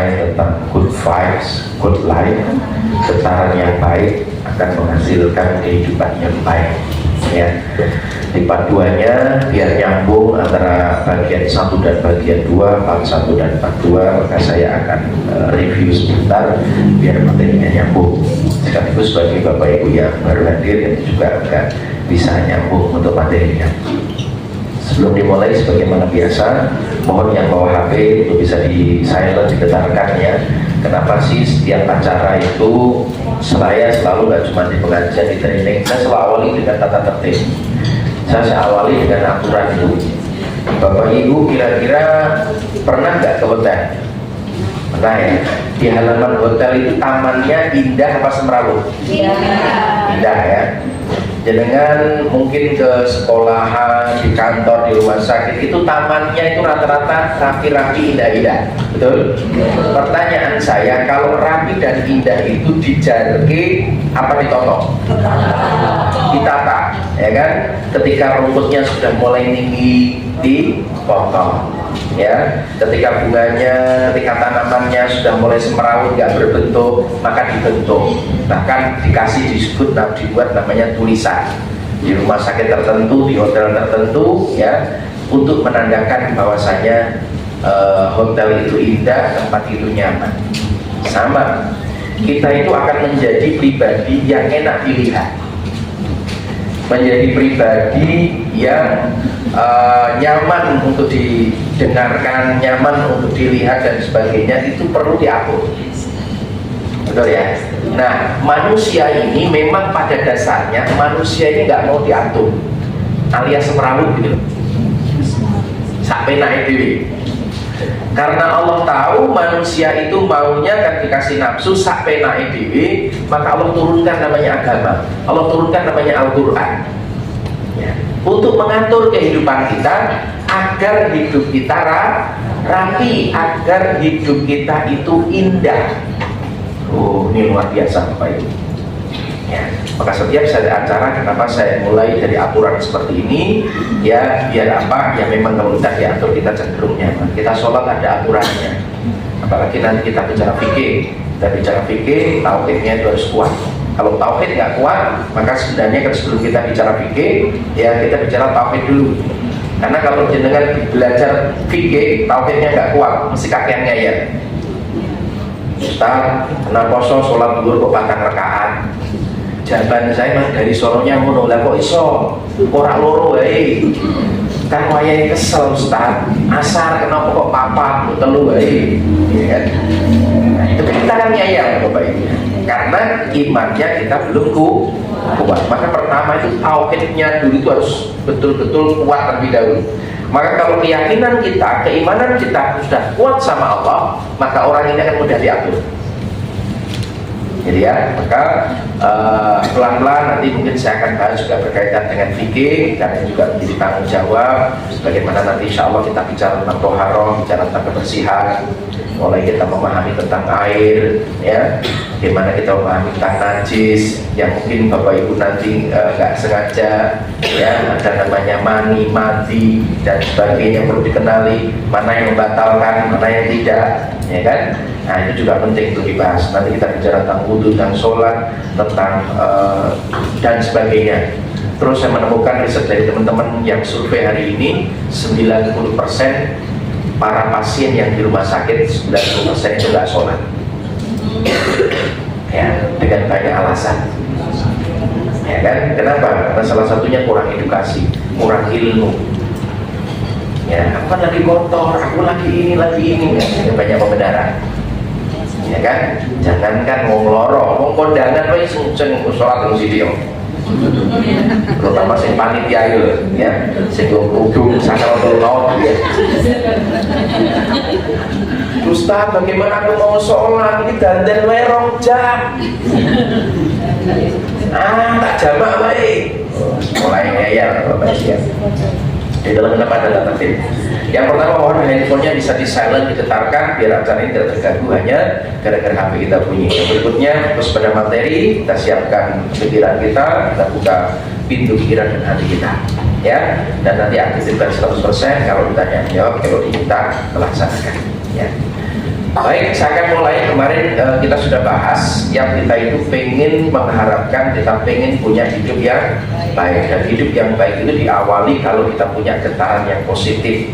mengenai tentang good vibes, good life, getaran yang baik akan menghasilkan kehidupan yang baik. Ya, di part 2-nya biar nyambung antara bagian 1 dan bagian 2, part 1 dan part 2, maka saya akan review sebentar biar materinya nyambung. Sekaligus bagi Bapak Ibu yang baru hadir yang juga akan bisa nyambung untuk materinya. Sebelum dimulai, sebagaimana biasa, mohon yang bawa HP untuk bisa di silent, digetarkan ya. Kenapa sih setiap acara itu saya selalu nggak cuma di pengajian, di training, saya selalu awali dengan tata tertib. Saya awali dengan aturan dulu. Bapak Ibu kira-kira pernah nggak ke hotel? Pernah ya? Di halaman hotel itu tamannya indah apa semrawut? Indah ya. Dengan mungkin ke sekolahan, di kantor, di rumah sakit itu tamannya itu rata-rata rapi-rapi, indah-indah, betul? Pertanyaan saya, kalau rapi dan indah itu dijarke apa ditotok? Ditata, ya kan? Ketika rumputnya sudah mulai tinggi, dipotong. Ya, ketika bunganya, ketika tanamannya sudah mulai semrawut, nggak berbentuk, maka dibentuk. Bahkan dikasih disebut, dibuat namanya tulisan di rumah sakit tertentu, di hotel tertentu, ya, untuk menandakan bahwasanya hotel itu indah, tempat itu nyaman. Sama, kita itu akan menjadi pribadi yang enak dilihat, menjadi pribadi yang nyaman untuk didengarkan, nyaman untuk dilihat dan sebagainya, itu perlu diatur, betul ya? Nah, manusia ini memang pada dasarnya manusia ini nggak mau diatur, alias semrawut gitu, sampai naik dewi. Karena Allah tahu manusia itu maunya kan dikasih nafsu sampai naik dewi, maka Allah turunkan namanya agama, Allah turunkan namanya Al-Quran ya, untuk mengatur kehidupan kita agar hidup kita rapi, agar hidup kita itu indah. Oh, ini luar biasa Bapak Ibu ya. Maka setiap saya acara, kenapa saya mulai dari aturan seperti ini ya, biar apa ya, memang kalau kita diatur kita cenderung nyaman. Kita sholat ada aturannya, apalagi nanti kita bicara fikih. Kita bicara fikih, tauhidnya itu harus kuat. Kalau tauhid nggak kuat, maka sebenarnya kan sebelum kita bicara fikih ya, kita bicara tauhid dulu. Karena kalau jenengan belajar fikih, tauhidnya nggak kuat, mesti kakean ngeyel. Ustaz, kena poso sholat duhur kok patang rakaat. Jawaban saya memang dari soronya ngono, lah kok iso ora loro wae. Kan wayahe kesel Ustaz. Asar kenapa kok papat telu wae. Ya kan? Nah, itu kita kan ngeyel Bapak Ibu. Karena imannya kita belum kuat. Maka pertama itu tauhidnya dulu itu harus betul-betul kuat terlebih dahulu. Maka kalau keyakinan kita, keimanan kita sudah kuat sama Allah, maka orang ini akan mudah diatur. Jadi ya, maka pelan-pelan nanti mungkin saya akan bahas juga berkaitan dengan fikih, karena juga menjadi tanggung jawab. Bagaimana nanti insya Allah kita bicara tentang toharoh, bicara tentang kebersihan, mulai kita memahami tentang air, ya, bagaimana kita memahami tentang najis, yang mungkin Bapak Ibu nanti nggak sengaja, ya, ada namanya mani, mati dan sebagainya, perlu dikenali mana yang membatalkan, mana yang tidak, ya kan? Nah, itu juga penting untuk dibahas. Nanti kita bicara tentang wudhu, tentang sholat, tentang dan sebagainya. Terus saya menemukan riset dari teman-teman yang survei hari ini, 90% para pasien yang di rumah sakit, 90% itu nggak sholat ya, dengan banyak alasan ya kan? Kenapa? Karena salah satunya kurang edukasi, kurang ilmu ya, aku kan lagi kotor, aku lagi ini ya, banyak pembenaran ya kan? Jangankan wong loro, wong kondangan wae sing sholat terus iki yo, terutama sing panitia itu ya, sing kudu sakaratul maut ya. Ustaz, bagaimana aku mau sholat ini dandan wae 2 jam, tak jamak wae, mulai ngeyel Bapak ya. Di dalam kenapa ada tertib. Yang pertama, mohon handphonenya bisa di silent, digetarkan biar acara ini tidak terganggu hanya gara-gara HP kita bunyi. Yang berikutnya, terus pada materi, kita siapkan pikiran kita buka pintu pikiran dan hati kita ya, dan nanti aktifkan 100%. Kalau ditanya jawab, kalau diminta melaksanakan ya. Baik, saya akan mulai. Kemarin kita sudah bahas yang kita itu pengen mengharapkan, kita pengen punya hidup yang baik. Dan hidup yang baik itu diawali kalau kita punya getaran yang positif,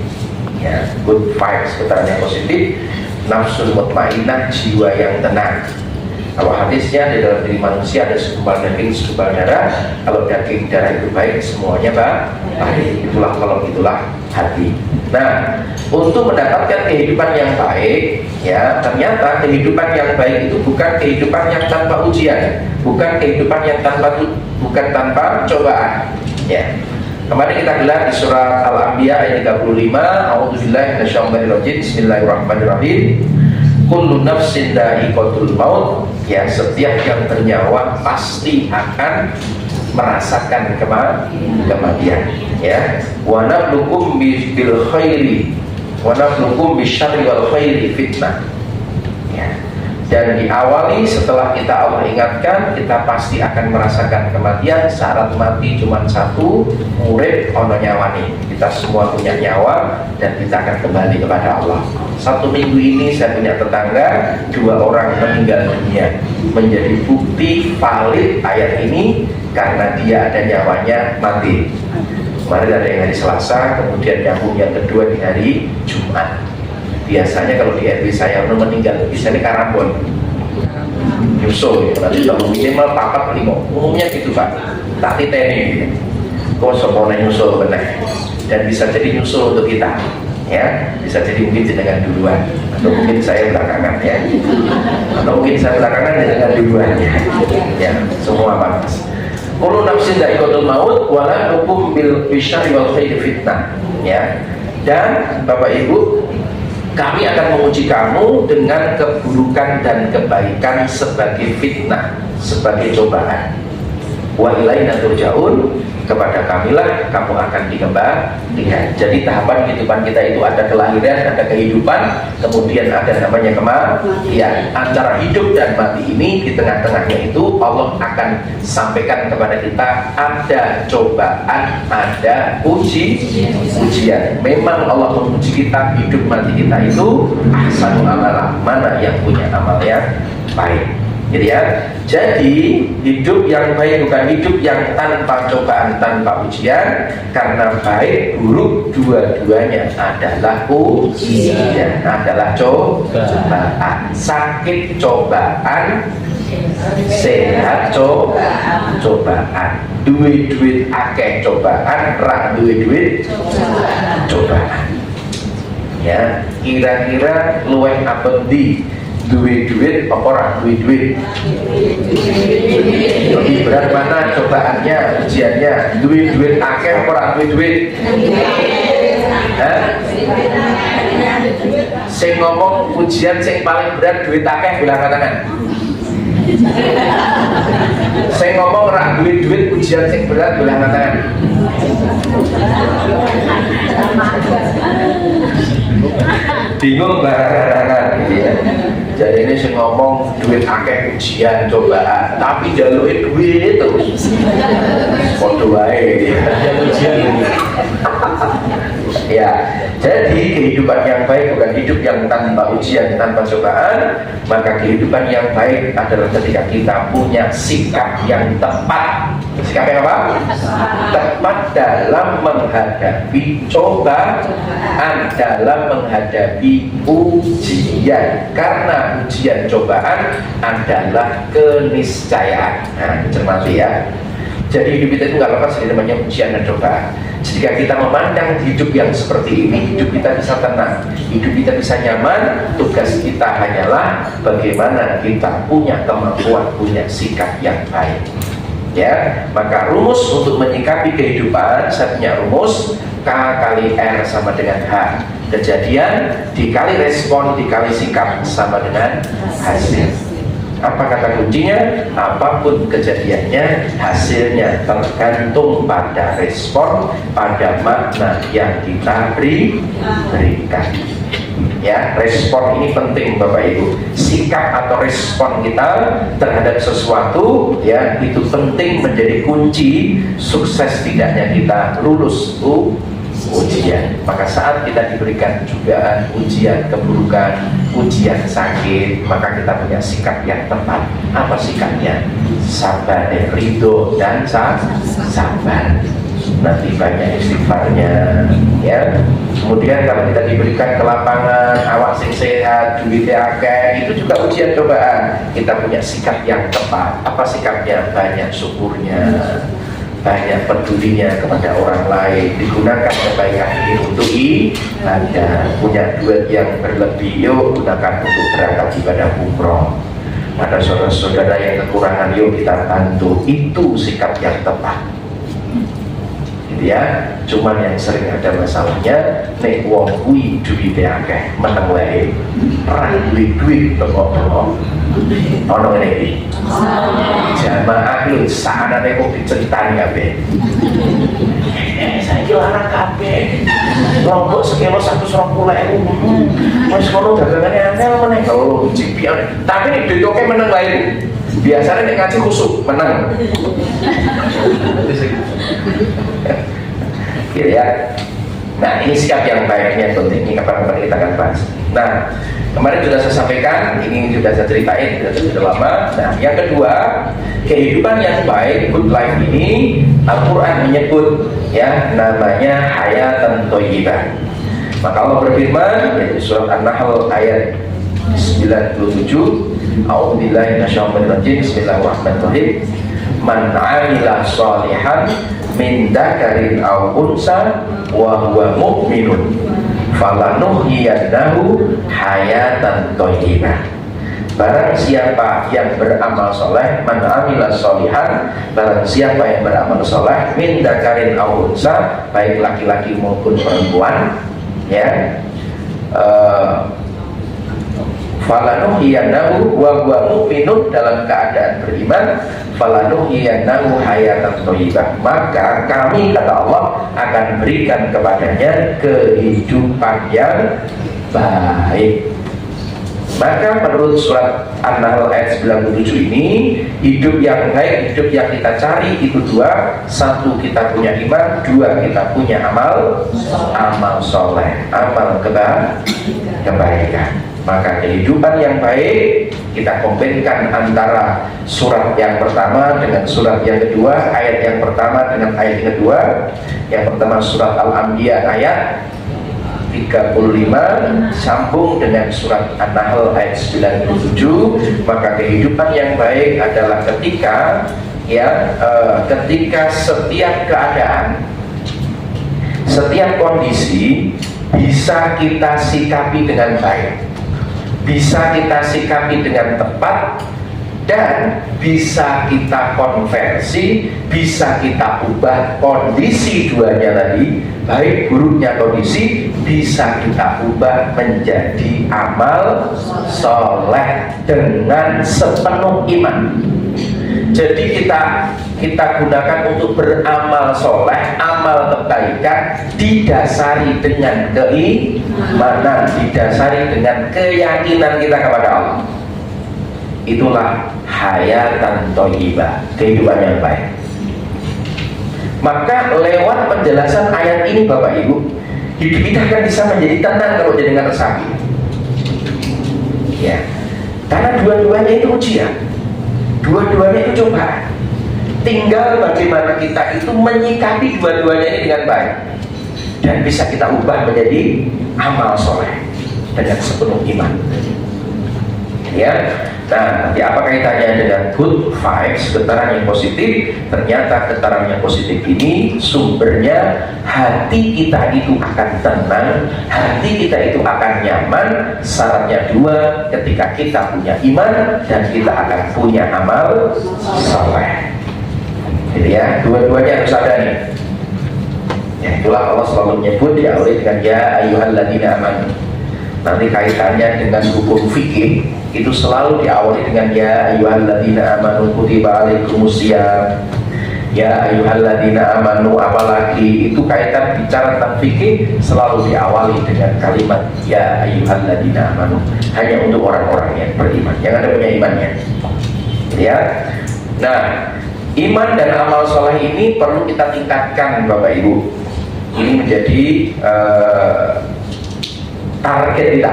ya, good vibes, getaran yang positif, nafsu mutmainnah, jiwa yang tenang. Kalau hadisnya di dalam diri manusia ada segumpal daging, segumpal darah. Kalau daging darah itu baik, semuanya baik. Itulah kalau itulah hati. Nah, untuk mendapatkan kehidupan yang baik, ya, ternyata kehidupan yang baik itu bukan kehidupan yang tanpa ujian, bukan kehidupan yang bukan tanpa cobaan. Ya. Kemarin kita gelar di surat Al-Anbiya ayat 35. A'udzubillahi minasyaitonirrajim. Bismillahirrahmanirrahim. Kullu nafsin dha'iqatul maut. Ya, setiap yang bernyawa pasti akan merasakan kematian. Ya, wa nabluukum bil khairi wa nabluukum bisyarri wal khairi fitnah. Ya. Dan diawali setelah kita Allah ingatkan, kita pasti akan merasakan kematian. Syarat mati cuma satu, urip ono nyawani. Kita semua punya nyawa dan kita akan kembali kepada Allah. 1 minggu ini saya punya tetangga, 2 orang meninggal dunia. Menjadi bukti valid ayat ini karena dia ada nyawanya mati. Kemarin ada yang hari Selasa, kemudian nyambung yang kedua di hari Jumat. Biasanya kalau di RW saya udah meninggal, bisa di Karambon nyusul, nanti kalau minimal 4-5, umumnya gitu Pak, tak titeni kok semua nyusul benar. Dan bisa jadi nyusul untuk kita, ya, bisa jadi mungkin jenengan duluan, atau mungkin saya belakangan, ya, atau mungkin saya belakangan jenengan duluan, ya, semua Pak. Kullu nafsin dha'iqatul maut wa la nukum bil bisyarri wal khairi fitnah. Ya. Dan Bapak Ibu, kami akan menguji kamu dengan keburukan dan kebaikan sebagai fitnah, sebagai cobaan. Wa ilaina turja'un, kepada kamilah kamu akan dikembalikan. Jadi tahapan kehidupan kita itu ada kelahiran, ada kehidupan, kemudian ada namanya kematian. Antara hidup dan mati ini, di tengah-tengahnya itu Allah akan sampaikan kepada kita ada cobaan, ada ujian. Memang Allah menguji kita, hidup mati kita itu ahsanul amalah, mana yang punya amal yang baik. Jadi ya, jadi hidup yang baik bukan hidup yang tanpa cobaan, tanpa ujian. Karena baik buruk dua-duanya adalah ujian, adalah cobaan. Sakit cobaan, sehat cobaan, duit akeh cobaan, ra duit cobaan. Ya, kira-kira luwih apendi, duit apa orang duit? Lebih berat mana cobaannya, ujiannya? Duit akeh apa orang duit? Sing ngomong ujian sing paling berat duit akeh bilang tangan. Sing ngomong rak duit ujian sing berat bilang tangan. Bingung barangan gitu ya. Jadi ini saya ngomong duit akeh ujian cobaan, tapi jaluin duit terus. Podo wae gitu ya. Ya, jadi kehidupan yang baik bukan hidup yang tanpa ujian, tanpa cobaan. Maka kehidupan yang baik adalah ketika kita punya sikap yang tepat. Sikap yang apa? Tepat dalam menghadapi cobaan, dalam menghadapi ujian. Karena ujian cobaan adalah keniscayaan. Nah, cermati ya. Jadi hidup kita itu nggak lepas dari namanya ujian dan cobaan. Jika kita memandang hidup yang seperti ini, hidup kita bisa tenang, hidup kita bisa nyaman. Tugas kita hanyalah bagaimana kita punya kemampuan, punya sikap yang baik. Ya, maka rumus untuk menyikapi kehidupan, saya punya rumus K kali R sama dengan H. Kejadian dikali respon dikali sikap sama dengan hasil. Apa kata kuncinya? Apapun kejadiannya, hasilnya tergantung pada respon, pada makna yang kita berikan. Ya, respon ini penting Bapak Ibu. Sikap atau respon kita terhadap sesuatu, ya, itu penting menjadi kunci sukses tidaknya kita lulus ujian. Maka saat kita diberikan cobaan, ujian keburukan, ujian sakit, maka kita punya sikap yang tepat. Apa sikapnya? Sabar, ridho dan sabar. Nanti banyak istighfarnya, ya. Kemudian kalau kita diberikan kelapangan, awak sing sehat, duitnya akeh, itu juga ujian cobaan. Kita punya sikap yang tepat. Apa sikapnya? Banyak syukurnya, banyak pedulinya kepada orang lain, digunakan kebaikan ini untuk ibadah. Punya duit yang berlebih, yuk gunakan untuk berangkat ibadah umroh. Ada saudara-saudara yang kekurangan, yuk kita bantu. Itu sikap yang tepat, gitu ya. Cuman yang sering ada masalahnya, nek wong kuwi duwite akeh, meneng wae, ra duit bengok-bengok. Ono ngene iki. Jamaah lho sakane kok diceritani kabeh. Saiki larang kabeh. Lombok sekilo 120.000. Wis kono dagangane angel meneh kalau cipian. Tapi nek ditoke meneng wae. Biasanya nek ngaji khusuk menang. Gitu ya. Nah, ini sikap yang baiknya penting. Ini kapan-kapan kita akan bahas. Nah, kemarin sudah saya sampaikan, ini sudah saya ceritain, sudah lama. Nah, yang kedua, kehidupan yang baik, good life ini, Al-Quran menyebut, ya, namanya hayatan thayyibah. Maka Allah berfirman, yaitu surat An-Nahl ayat 97, A'udzubillahi minasyaitonir rajim, Bismillahirrahmanirrahim. Man 'amila shalihan min dzakarin aw unsa wa huwa mu'minun falanuhyiyannahu hayatan thayyibah. Barang siapa yang beramal soleh, man 'amila sholihan, barang siapa yang beramal soleh min dzakarin aw unsa, baik laki-laki maupun perempuan, ya, falanuhyiyannahu wa huwa mu'minun, dalam keadaan beriman, falanuhyiyannahu hayatan thayyibah, maka kami, kata Allah, akan berikan kepadanya kehidupan yang baik. Maka menurut surat An-Nahl ayat 97 ini, hidup yang baik, hidup yang kita cari itu dua. Satu, kita punya iman. Dua, kita punya amal soleh, amal kebaikan. Maka kehidupan yang baik kita kombinkan antara surat yang pertama dengan surat yang kedua, ayat yang pertama dengan ayat yang kedua. Yang pertama surat Al-Anbiya ayat 35 sambung dengan surat An-Nahl ayat 97. Maka kehidupan yang baik adalah ketika, ya, ketika setiap keadaan, setiap kondisi bisa kita sikapi dengan baik, bisa kita sikapi dengan tepat, dan bisa kita konversi, bisa kita ubah kondisi duanya tadi, baik buruknya kondisi, bisa kita ubah menjadi amal soleh dengan sepenuh iman. Jadi kita gunakan untuk beramal soleh, amal kebaikan, didasari dengan keimanan, didasari dengan keyakinan kita kepada Allah. Itulah hayatan thayyibah, kehidupan yang baik. Maka lewat penjelasan ayat ini, Bapak Ibu, hidup kita akan bisa menjadi tenang kalau jenengan resapi. Ya, karena dua-duanya itu ujian, dua-duanya itu cobaan. Tinggal bagaimana kita itu menyikapi dua-duanya ini dengan baik, dan bisa kita ubah menjadi amal soleh dengan sepenuh iman. Ya, nah, nanti apa kaitannya dengan good vibes, getaran yang positif? Ternyata getaran yang positif ini sumbernya hati kita itu akan tenang, hati kita itu akan nyaman. Syaratnya dua, ketika kita punya iman dan kita akan punya amal soleh. Jadi ya, dua-duanya harus ada nih. Ya, itulah Allah selalu menyebut diawali dengan ya ayyuhalladzina amanu. Nanti kaitannya dengan hukum fikih itu selalu diawali dengan ya ayyuhalladzina amanu kutiba alaikumusiyam. Ya ayyuhalladzina amanu, apalagi itu kaitan bicara tentang fikih selalu diawali dengan kalimat ya ayyuhalladzina amanu, hanya untuk orang-orang yang beriman, yang ada punya imannya. Ya. Nah, iman dan amal soleh ini perlu kita tingkatkan, Bapak Ibu. Ini menjadi target kita.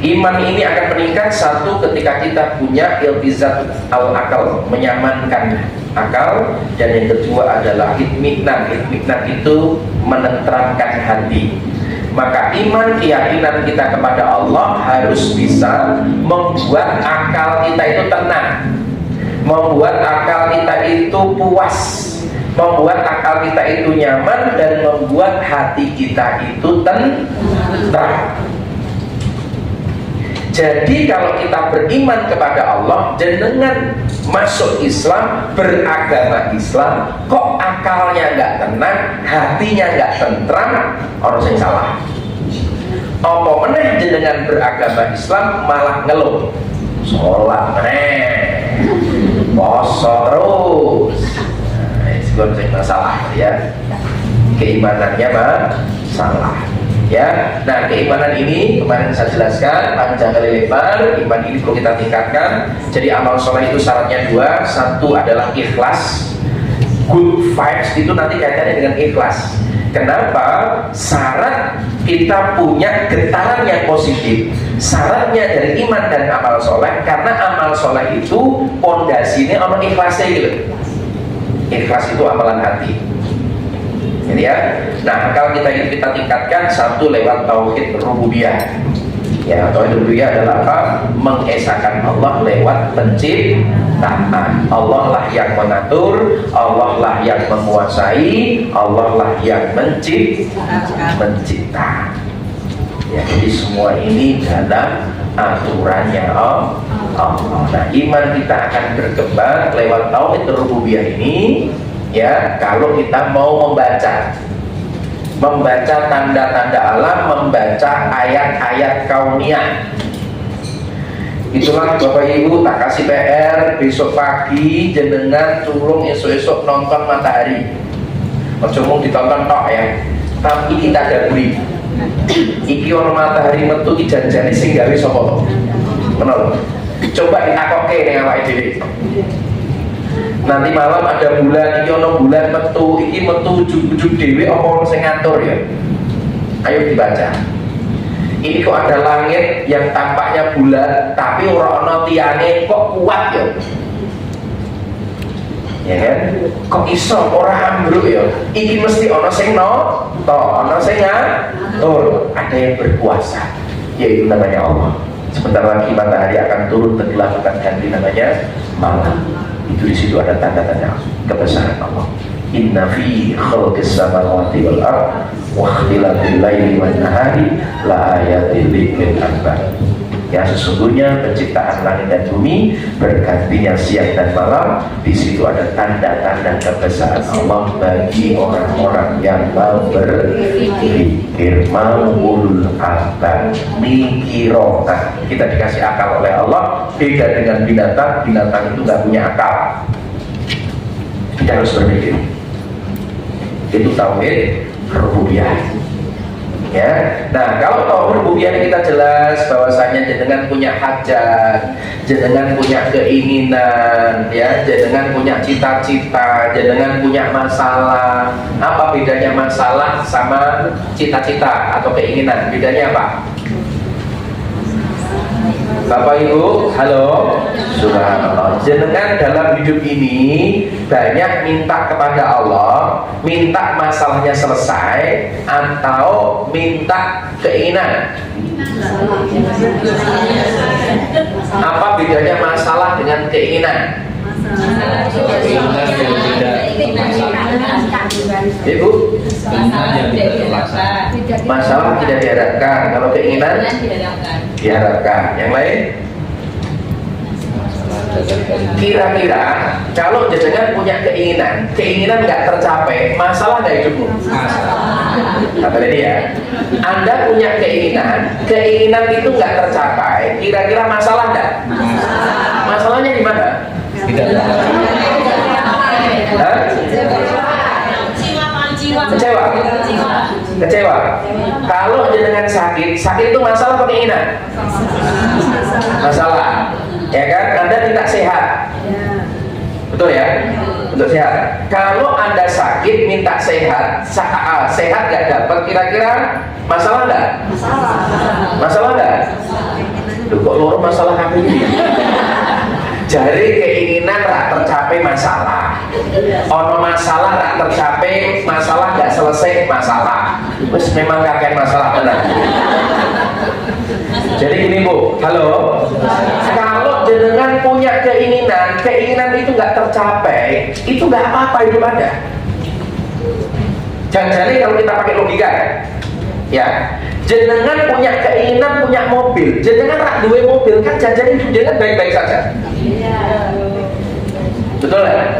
Iman ini akan meningkat satu ketika kita punya iltizat al-akal, menyamankan akal, dan yang kedua adalah itminan. Itminan itu menenteramkan hati. Maka iman, keyakinan kita kepada Allah harus bisa membuat akal kita itu tenang, membuat akal kita itu puas, membuat akal kita itu nyaman, dan membuat hati kita itu tentram. Jadi kalau kita beriman kepada Allah, jenengan masuk Islam, beragama Islam, kok akalnya nggak tenang, hatinya nggak tentram, orang yang salah. Apa meneh jenengan beragama Islam malah ngeluh, sholat meneh, poso terus, nah, itu masalah ya, keimanannya mah salah. Ya, nah keimanan ini kemarin saya jelaskan panjang kali lebar. Iman ini perlu kita tingkatkan. Jadi amal soleh itu syaratnya dua. Satu adalah ikhlas. Good vibes itu nanti kaitannya dengan ikhlas. Kenapa? Syarat kita punya getaran yang positif. Syaratnya dari iman dan amal soleh, karena amal soleh itu pondasinya orang ikhlasnya gitu. Ikhlas itu amalan hati. Jadi ya, nah kalau kita tingkatkan satu lewat tauhid rububiyah. Ya, tauhid rububiyah adalah apa? Mengesahkan Allah lewat penciptaan. Allah lah yang mengatur, Allah lah yang menguasai, Allah lah yang mencipta. Ya, jadi semua ini dalam aturannya Allah. Nah, iman kita akan berkembang lewat tauhid rububiyah ini. Ya, kalau kita mau membaca tanda-tanda alam, membaca ayat-ayat kauniyah. Itulah Bapak Ibu, tak kasih PR, besok pagi jenengan turun esok-esok nonton matahari. Macam ditonton tok ya, tapi kita gaburi. Iki ono matahari metu ki janjane sing gawe sapa to? Menapa? Coba ditakokke ning awake dhewe. Nanti malam ada bulan, iki ono bulan metu, iki metu ujug-ujug dhewe apa ono sing ngatur ya? Ayo dibaca. Ini kok ada langit yang tampaknya bulat, tapi ora ono tiane kok kuat ya? Ya kan? Kok iso ora ambruk ya? Iki mesti ono sing ono sing ngatur, ada yang berkuasa, yaitu namanya Allah. Sebentar lagi matahari akan turun tenggelam akan ganti namanya malam. Itu di situ ada tanda-tanda kebesaran Allah. Inna fi khalqis samawati wal ardh wa ikhtilafil laili wan nahari la ayatin liqil albab. Ya, sesungguhnya penciptaan langit dan bumi, bergantinya siang dan malam, di situ ada tanda-tanda kebesaran Allah bagi orang-orang yang mau berpikir, mau ulul albab, mikirona. Kita dikasih akal oleh Allah, beda dengan binatang. Binatang itu nggak punya akal. Kita harus berpikir. Itu tauhid rububiyah. Ya, nah kalau tauhid rububiyah kita jelas bahwasanya jenengan punya hajat, jenengan punya keinginan, ya, jenengan punya cita-cita, jenengan punya masalah. Apa bedanya masalah sama cita-cita atau keinginan? Bedanya apa? Bapak Ibu, halo. Subhanallah. Jenengan dalam hidup ini banyak minta kepada Allah, minta masalahnya selesai atau minta keinginan. Apa bedanya masalah dengan keinginan? Ibu, masalah tidak diharapkan, kalau keinginan diharapkan. Yang lain? Kira-kira kalau jenengan punya keinginan nggak tercapai, masalah nggak hidupmu? Apa tadi ya? Anda punya keinginan itu nggak tercapai, kira-kira masalah nggak? Masalahnya di mana? Tidak ada. Kecewa. Kalau jenengan sakit itu masalah atau keinginan? Masalah. Ya kan? Anda tidak sehat. Betul ya? untuk sehat. Kalau Anda sakit minta sehat, sehat gak dapat, kira-kira masalah nggak? Masalah nggak? Loh, kok loro masalah kami ini? Jari keinginan rak tercapai masalah, ono masalah rak tercapai masalah, gak selesai masalah. Terus memang kakek masalah benar. Jadi gini Bu, halo, kalau jenengan punya keinginan, keinginan itu nggak tercapai, itu nggak apa-apa hidup Anda. Jadi kalau kita pakai logika ya, jenengan punya keinginan punya mobil, jenengan rak duwe mobil kan jajan hidup jenengan baik-baik saja. Betul ya?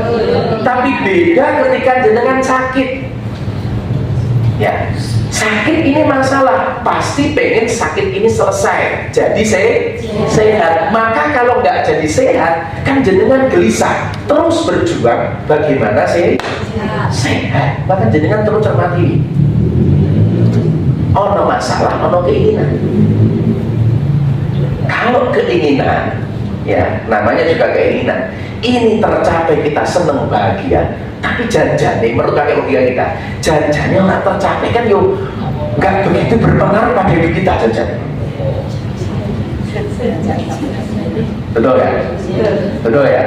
Tapi beda ketika jenengan sakit. Ya, sakit ini masalah, pasti pengen sakit ini selesai, jadi sehat. Maka kalau nggak jadi sehat, kan jenengan gelisah, terus berjuang bagaimana sehat. Maka jenengan terus cermati. Ono masalah, ono keinginan. Kalau keinginan, ya namanya juga keinginan, ini tercapai kita seneng bahagia, tapi janjane menurut kakek logika kita, janjane nggak tercapai kan yo nggak begitu berpengaruh pada hidup kita janjane. Betul ya? Betul ya?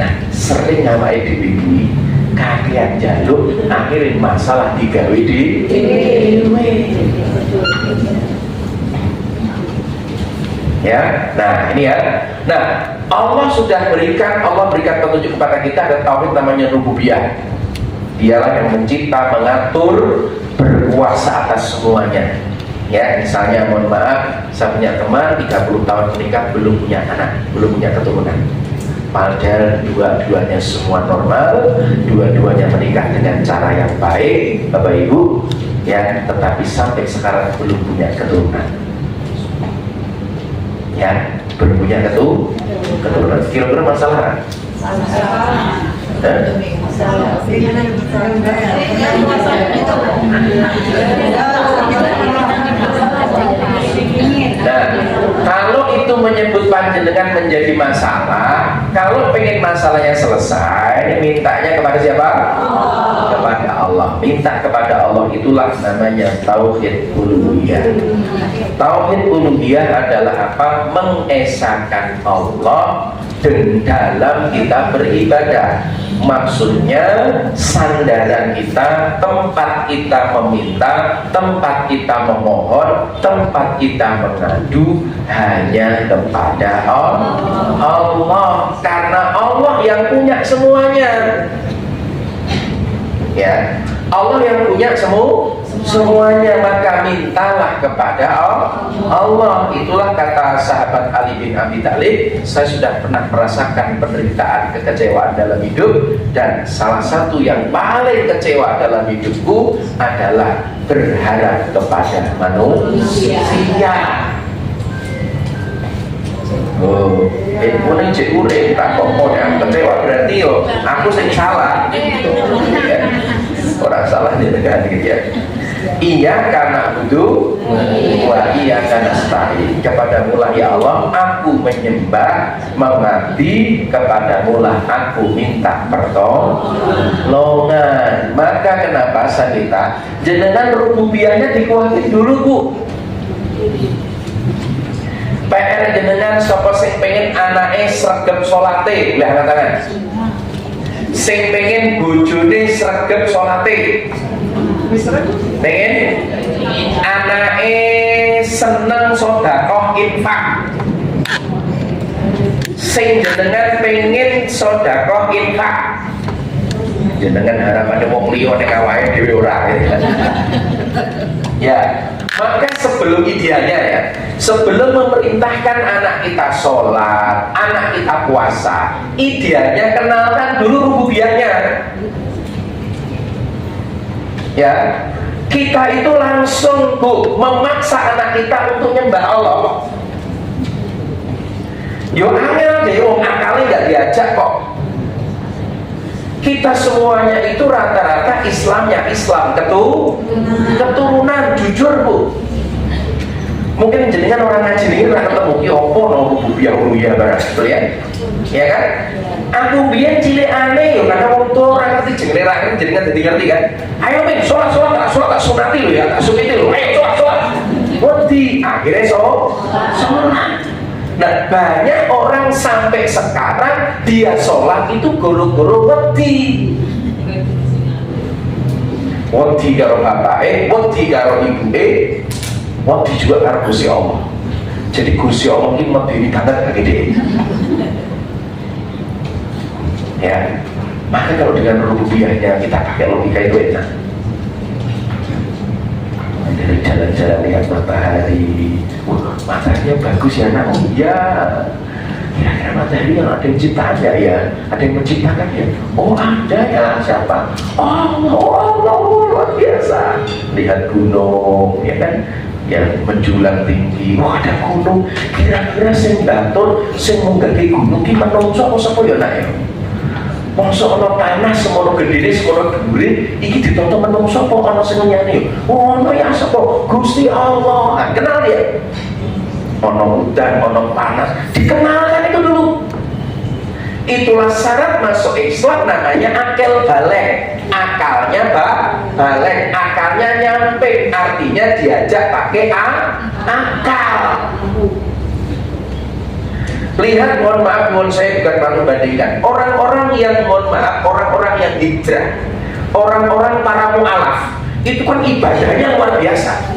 Nah, sering nama ibu-ibu kakean jaluk akhirin masalah digawe di ya. Nah ini ya, nah Allah berikan petunjuk kepada kita, ada tauhid namanya rububiyah. Dialah yang mencipta, mengatur, berkuasa atas semuanya. Ya, misalnya mohon maaf, saya punya teman 30 tahun menikah belum punya anak, belum punya keturunan. Padahal dua-duanya semua normal, dua-duanya menikah dengan cara yang baik, Bapak Ibu, ya, tetapi sampai sekarang belum punya keturunan. Ya, belum punya keturunan. Kira-kira masalah? Nah, kalau itu menyebut panjenengan menjadi masalah, kalau pengen masalahnya selesai, mintanya kepada siapa? Kepada Allah. Minta kepada Allah, itulah namanya tauhid uluhiyah. Tauhid uluhiyah adalah apa? Mengesahkan Allah dalam kita beribadah. Maksudnya sandaran kita, tempat kita meminta, tempat kita memohon, tempat kita mengadu hanya kepada Allah, karena Allah yang punya semuanya. Ya, Allah yang punya semuanya, maka mintalah kepada Allah. Itulah kata sahabat Ali bin Abi Thalib, saya sudah pernah merasakan penderitaan, kekecewaan dalam hidup, dan salah satu yang paling kecewa dalam hidupku adalah berharap kepada manusia. Oh, mulai cek urip tak kok yang kecewa berarti yo aku sing salah gitu. Ya. Orang salah di negara dia. Iya karena butuh, wa iya karena nasta'in. Kepadamulah ya Allah aku menyembah, mengabdi, kepadamulah aku minta pertolongan. Maka kenapa kita jenengan rububiyahnya dikuatin dulu Bu. PR jenengan sapa sing pengen anake sregep salate, boleh angkat tangan. Sing pengen bojone sregep salate. Pengen anake seneng sedekah infak. Sing jenengan pengen sedekah infak. Jenengan harapannya wong liya ning awake dhewe ora. Ya, maka sebelum idealnya ya, sebelum memerintahkan anak kita sholat, anak kita puasa, idealnya kenalkan dulu rububiyahnya. Ya, kita itu langsung Bu memaksa anak kita untuk nyembah Allah. Yo angel deh, wong akalnya nggak diajak kok. Kita semuanya itu rata-rata Islamnya Islam keturunan, jujur Bu. Mungkin jenengan orang ngaji ini ora ketemu ki opo no rububiah uluhiyah barang betul ya? Ya kan? Aku biyen cilikane yo karena wong tuwa ora ngerti jenenge ra ngerti jenengan dadi ngerti kan. Ayo men salat tak sunati lho ya, tak sunati lho. Ayo salat. Wedi akhirnya sholat. Nah banyak orang sampai sekarang dia sholat itu goro-goro wedi. Wedi karo bapake, wedi karo ibuke, wedi juga karo Gusti Allah. Jadi Gusti Allah ini medeni banget bagi dia. Ya, maka kalau dengan rububiyahnya kita pakai logika itu enak. Dari jalan-jalan lihat matahari, mataharinya bagus ya nak. Oh iya, kira-kira matahari yang ada yang ciptanya ya, ada yang menciptakan ya. Oh ada ya, siapa? Oh luar biasa. Lihat gunung, ya kan, yang menjulang tinggi. Oh ada gunung. Kira-kira sing ngatur, sing munggahke gunung ki menungso apa sapa ya nak ya? Masa ana tanah semono gedene semono dhuwure iki ditonton menungso apa ana sing nyane. Oh ana ya sapa? Gusti Allah. Nah, kenal ya. Ana udan, ana panas, dikenalkan itu dulu. Itulah syarat masuk Islam, namanya akal balik. Akalnya balik, akalnya nyampe, artinya diajak pakai akal. Lihat, mohon maaf, saya bukan malu bandingkan orang-orang yang, mohon maaf, orang-orang yang hijrah, orang-orang para mu'alaf itu kan ibadahnya luar biasa.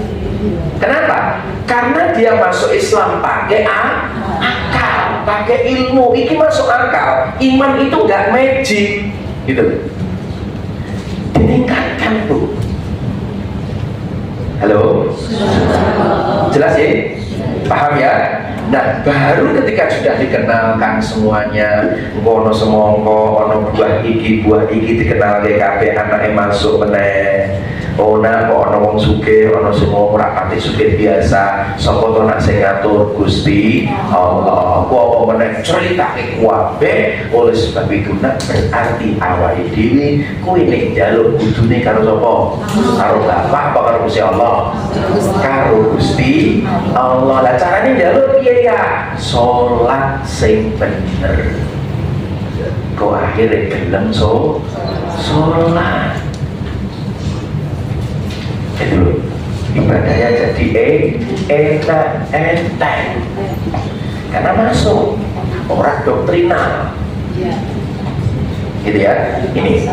Kenapa? Karena dia masuk Islam pakai akal, pakai ilmu. Ini masuk akal. Iman itu nggak magic, gitu. Ditingkatkan tuh. Halo, jelas ya? Paham ya? Nah, baru ketika sudah dikenalkan semuanya, ono semongko, ono buah iki dikenal kabeh anake masuk meneh. Ona kok ono wong sugih, ono semua ora pati sugih biasa. Sapa to nak sing ngatur Gusti Allah. Ku apa meneh critake kabeh oleh sebab itu nak berarti awake dhewe kuwi nek njaluk kudune karo sapa? Karo Bapak apa karo Gusti Allah? Karo Gusti Allah. Lah carane njaluk piye ya? Salat sing bener. Kok akhirnya gelem salat. Itu ibadahnya jadi enak enteng karena masuk orang doktrinal gitu ya ini.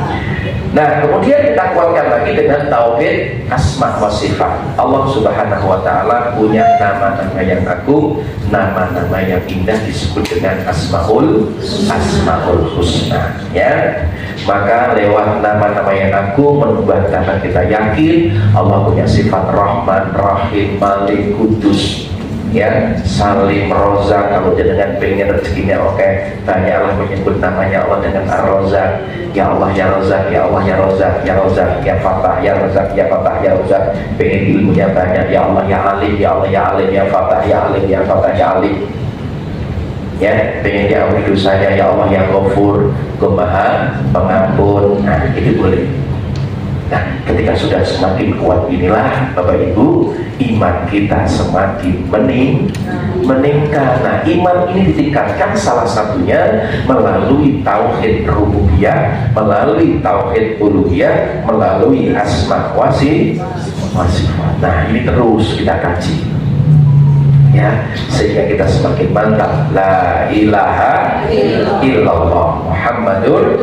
Nah kemudian kita kuatkan lagi dengan tauhid asma wa sifat. Allah subhanahu wa ta'ala punya nama-nama yang agung, nama-nama yang indah, disebut dengan asmaul husna ya. Maka lewat nama-nama yang agung membuat kita yakin Allah punya sifat Rahman, Rahim, Malik, Kudus ya, Salim, Rozak. Kalau jenengan pengen rezekinya oke, banyaklah menyebut namanya Allah dengan Ar-Rozak. Ya Allah ya Rozak, ya Allah ya Rozak, ya Rozak, ya Fatah, ya Rozak, ya Fatah, ya Rozak. Pengen ilmunya banyak, ya Allah ya Alim, ya Allah ya Alim, ya Fatah, ya Alim, ya Fatah, ya Alim. Ya, pengen diampuni dosanya, ya Allah yang Ghafur, Maha Pengampun. Nah, itu boleh. Nah, ketika sudah semakin kuat inilah Bapak Ibu, iman kita semakin meningkat. Nah, iman ini ditingkatkan salah satunya melalui tauhid rububiyah, melalui tauhid uluhiyah, melalui asma wa sifat. Nah, ini terus kita kaji. Ya, sehingga kita semakin mantap la ilaha illallah Muhammadur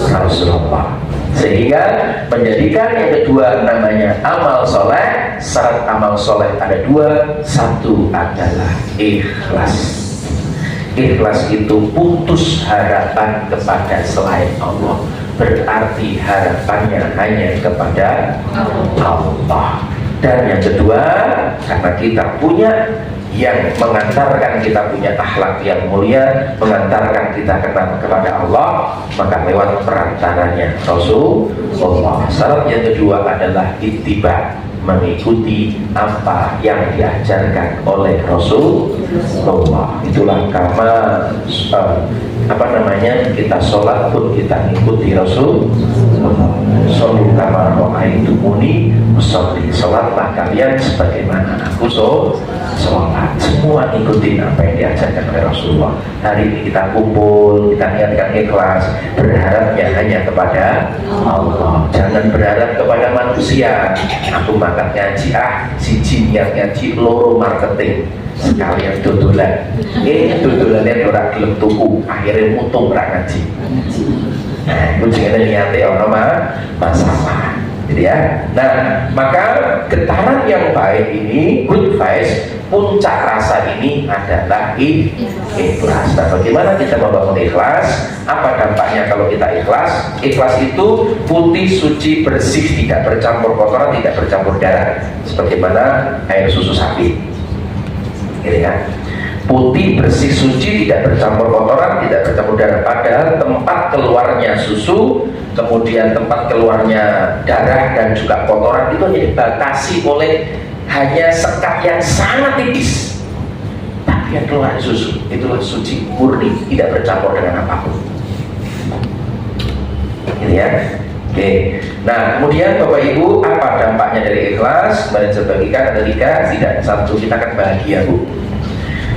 Rasulullah, sehingga menjadikan yang kedua namanya amal soleh. Syarat amal soleh ada dua. Satu adalah ikhlas. Ikhlas itu putus harapan kepada selain Allah, berarti harapannya hanya kepada Allah. Dan yang kedua, karena kita punya yang mengantarkan kita punya akhlak yang mulia, mengantarkan kita kepada Allah, maka lewat perantaranya Rasulullah. Syarat yang kedua adalah ittiba, mengikuti apa yang diajarkan oleh Rasulullah. Itulah kama kita sholat pun kita mengikuti Rasulullah. Shollu kama ra'aitumuni usolli. Sholatlah kalian sebagaimana aku sholat. Semua ikutin apa yang diajarkan oleh Rasulullah. Hari ini kita kumpul, kita niatkan ikhlas, berharapnya hanya kepada Allah. Jangan berharap kepada manusia. Aku makan ngaji, siji niat ngaji, loro marketing, sekalian dodolan. Dodolannya ora gelem tuku, akhirnya mutung ora ngaji. Nah, itu jangan niatnya orang masalah, gitu ya. Nah, maka getaran yang baik ini, good vibes, puncak rasa ini adalah ikhlas. Nah, bagaimana kita membangun ikhlas? Apa dampaknya kalau kita ikhlas? Ikhlas itu putih, suci, bersih, tidak bercampur kotoran, tidak bercampur darah, sebagaimana air susu sapi, gitu kan? Putih, bersih, suci, tidak bercampur kotoran, tidak bercampur darah. Padahal tempat keluarnya susu, kemudian tempat keluarnya darah dan juga kotoran itu hanya dibatasi oleh hanya sekat yang sangat tipis. Tapi yang keluar susu itulah suci, murni, tidak bercampur dengan apapun. Ini ya. Oke. Nah, kemudian Bapak Ibu, apa dampaknya dari ikhlas? Kemarin saya bagikan ada 3, tidak satu, kita akan bahagia, Bu.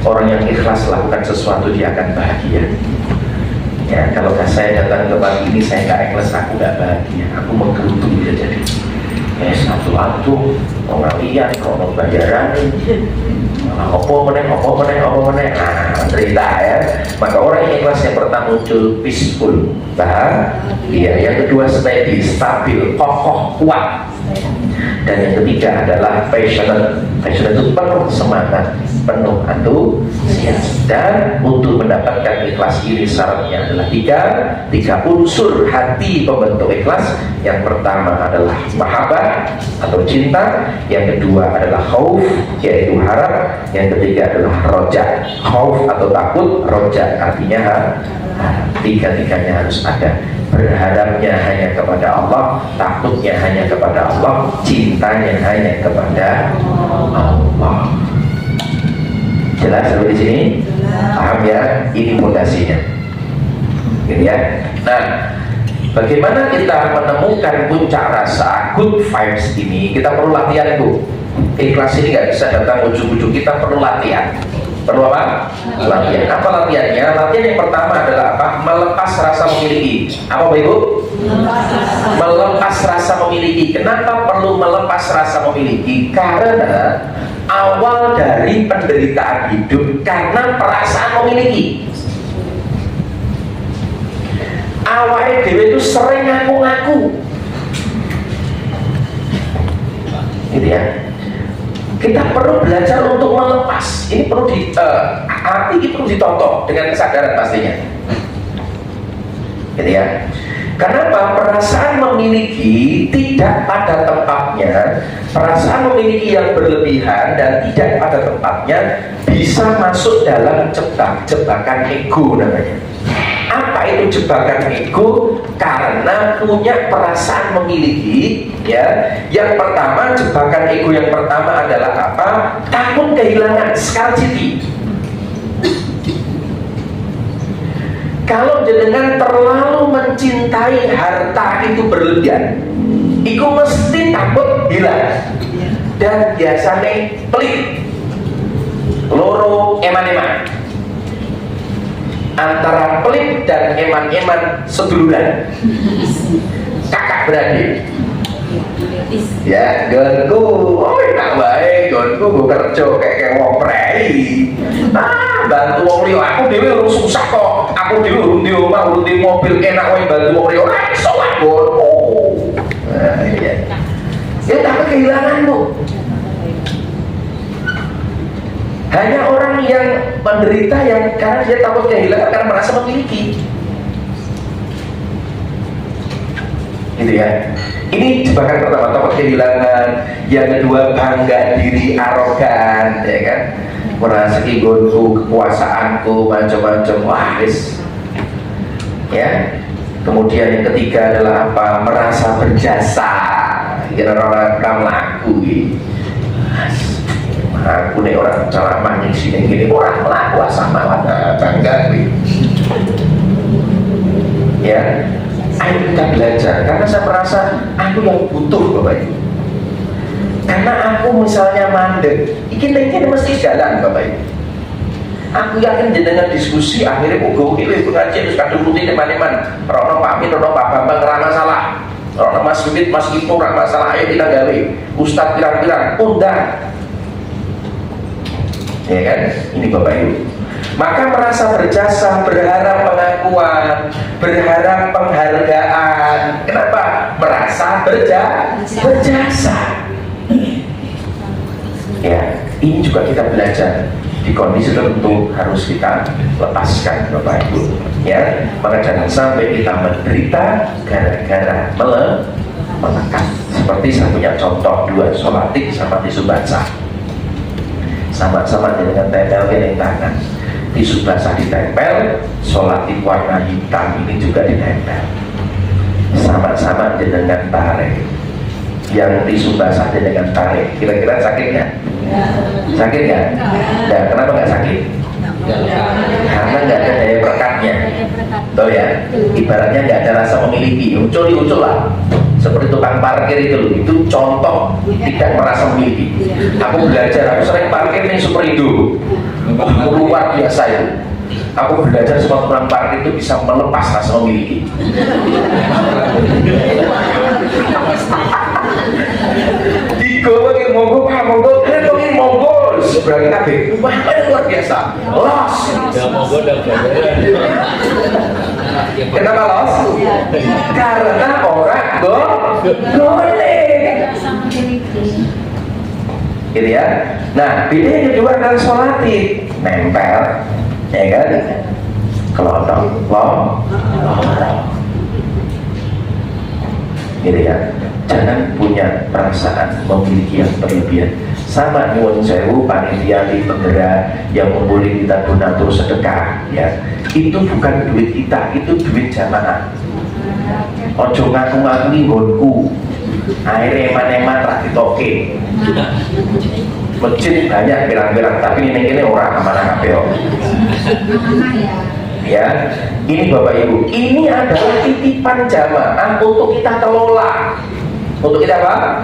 Orang yang ikhlas lakukan sesuatu dia akan bahagia. Ya, kalau saya datang ke pagi ini saya nggak ikhlas, aku nggak bahagia, aku menggerutu bisa jadi. Satu-satu orang lihat kalau bayaran, apa meneh, cerita ya. Maka orang yang ikhlas yang pertama muncul peaceful, bahagia. Yang kedua steady, stabil, kokoh, kuat. Dan yang ketiga adalah passionate. Passionate itu penuh semangat, penuh antusias. Dan untuk mendapatkan ikhlas ini syaratnya adalah tiga unsur hati pembentuk ikhlas. Yang pertama adalah mahabbah atau cinta, yang kedua adalah khauf yaitu harap, yang ketiga adalah roja. Khauf atau takut, roja artinya tiga-tiganya harus ada. Berharapnya hanya kepada Allah, takutnya hanya kepada Allah, cintanya hanya kepada Allah. Jelas sampai di sini? Paham ya? Ini fondasinya. Gitu ya. Nah, bagaimana kita menemukan puncak rasa good vibes ini? Kita perlu latihan, Bu. Ikhlas ini nggak bisa datang ujung-ujung, kita perlu latihan. Perlu apa? Latihan. Apa latihannya? Latihan yang pertama adalah apa? Melepas rasa memiliki. Apa Bapak Ibu? Melepas rasa memiliki. Kenapa perlu melepas rasa memiliki? Karena awal dari penderitaan hidup karena perasaan memiliki. Awalnya dewe itu sering ngaku-ngaku, gitu ya. Kita perlu belajar untuk melepas. Ini perlu arti ini perlu ditonton dengan kesadaran pastinya, gitu ya. Kenapa? Perasaan memiliki tidak pada tempatnya, perasaan memiliki yang berlebihan dan tidak pada tempatnya bisa masuk dalam jebakan ego namanya. Apa itu jebakan ego? Karena punya perasaan memiliki, ya. Yang pertama, jebakan ego yang pertama adalah apa? Takut kehilangan, scarcity. Kalau jenengan terlalu mencintai harta itu berlebihan, itu mesti takut hilang. Dan biasanya pelit, loro eman-eman. Antara pelit dan eman-eman seduluran, kakak beradik. Ya, gonku, oh enak baik, gonku gue kerja kayak wong prei. Bantu wong liya, aku dhewe urung susah kok. Aku dhewe urung di omah, urung di mobil enak wae bantu wong liya. Ora iso lah gonku. Nah, iya. Ya takut kehilangan, Bu. Hanya orang yang menderita yang karena dia takut kehilangan karena merasa memiliki, gitu ya. Ini jebakan pertama, takut kehilangan. Yang kedua, bangga diri, arogan, ya kan, merasa gonku, kekuasaanku, macam-macam, wahis, ya. Kemudian yang ketiga adalah apa? Merasa berjasa, kira orang laku, aku nih orang ceramah yang sini gini, orang melaku sama bangga, ya. Ayo kita belajar, karena saya merasa aku yang butuh Bapak Ibu. Karena aku misalnya mandek, ini mesti jalan Bapak Ibu. Aku yakin dengan diskusi akhirnya ugo itu pengajian terus kadung rutin teman-teman. Rono Pak Amin, Rono Pak Bambang ora masalah. Rono Mas Bibit, Mas Ipo ora masalah. Ayo kita gawe. Ustadz pirang-pirang undang. Ya kan? Ini Bapak Ibu. Maka merasa berjasa, berharap pengakuan, berharap penghargaan. Kenapa? Merasa berjasa. Ya, ini juga kita belajar. Di kondisi tertentu harus kita lepaskan Bapak Ibu, ya. Maka jangan sampai kita menderita gara-gara menekan. Seperti saya punya contoh dua solatik sama tisu basah, sama-sama dengan tempel di tangan. Tisu basah ditempel, solatik warna hitam ini juga ditempel, sama-sama dengan tarik. Yang tisu basah dengan tarik, kira-kira sakit nggak? Sakit nggak? Nah, kenapa nggak sakit? Karena nggak ada daya perekatnya. Tahu ya? Ibaratnya nggak ada rasa memiliki. Ucul lah. Seperti tukang parkir itu contoh tidak merasa memiliki. Aku belajar, aku sering parkir nih Superindo. Luar biasa itu. Aku belajar semua tukang parkir itu bisa melepas rasa memiliki. Digawa ke monggo Pak, monggo pengen monggo seberang kabeh. Wah, luar biasa. Los. Ya monggo dan Kenapa los? Karena orang golek. Gitu ya. Nah, beda yang kedua adalah solatik, nempel, ya kan? Kelontong, gitu ya. Jangan punya perasaan memiliki yang berlebihan. Sama nyuwun sewu panitia di penggerak yang memboleh kita donatur sedekah, ya. Itu bukan duit kita, itu duit jamaah. Ojo ngaku-ngaku nggonku. Akhirnya eman-eman ra ditoke. Masjid banyak pirang-pirang, tapi ini orang amanah kabeh. Ya, ini Bapak Ibu, ini adalah titipan jamaah untuk kita kelola. Untuk kita apa?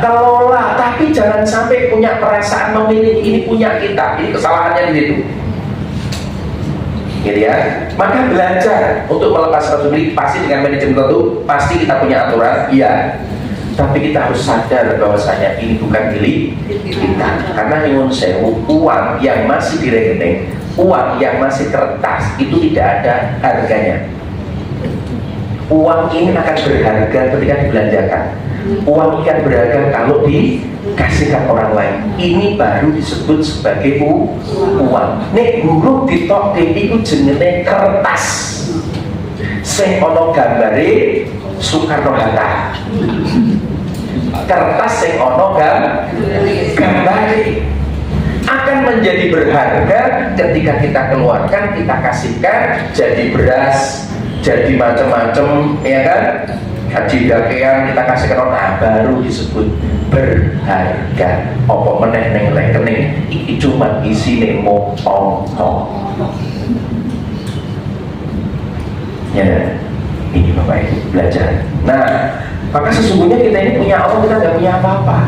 Kelola, tapi jangan sampai punya perasaan memiliki ini punya kita. Ini kesalahannya di situ. Gitu ya. Maka belajar untuk melepaskan sendiri pasti dengan manajemen tertentu, pasti kita punya aturan, iya. Tapi kita harus sadar bahwasanya ini bukan milik kita. Karena nyuwun sewu, uang yang masih di rekening, uang yang masih kertas itu tidak ada harganya. Uang ini akan berharga ketika dibelanjakan. Uang ini akan berharga kalau dikasihkan orang lain. Ini baru disebut sebagai uang. Nek buruk ditok itu jenenge kertas. Sing ono gambare Soekarno Hatta. Kertas sing ono gambare akan menjadi berharga ketika kita keluarkan, kita kasihkan jadi beras, jadi macam-macam, ya kan? Haji dakean kita kasihkan orang, baru disebut berharga. Apa meneh ning rekening iki cuma isine motong. Ya, ini Bapak Ibu belajar. Nah, maka sesungguhnya kita ini punya Allah, kita nggak punya apa-apa.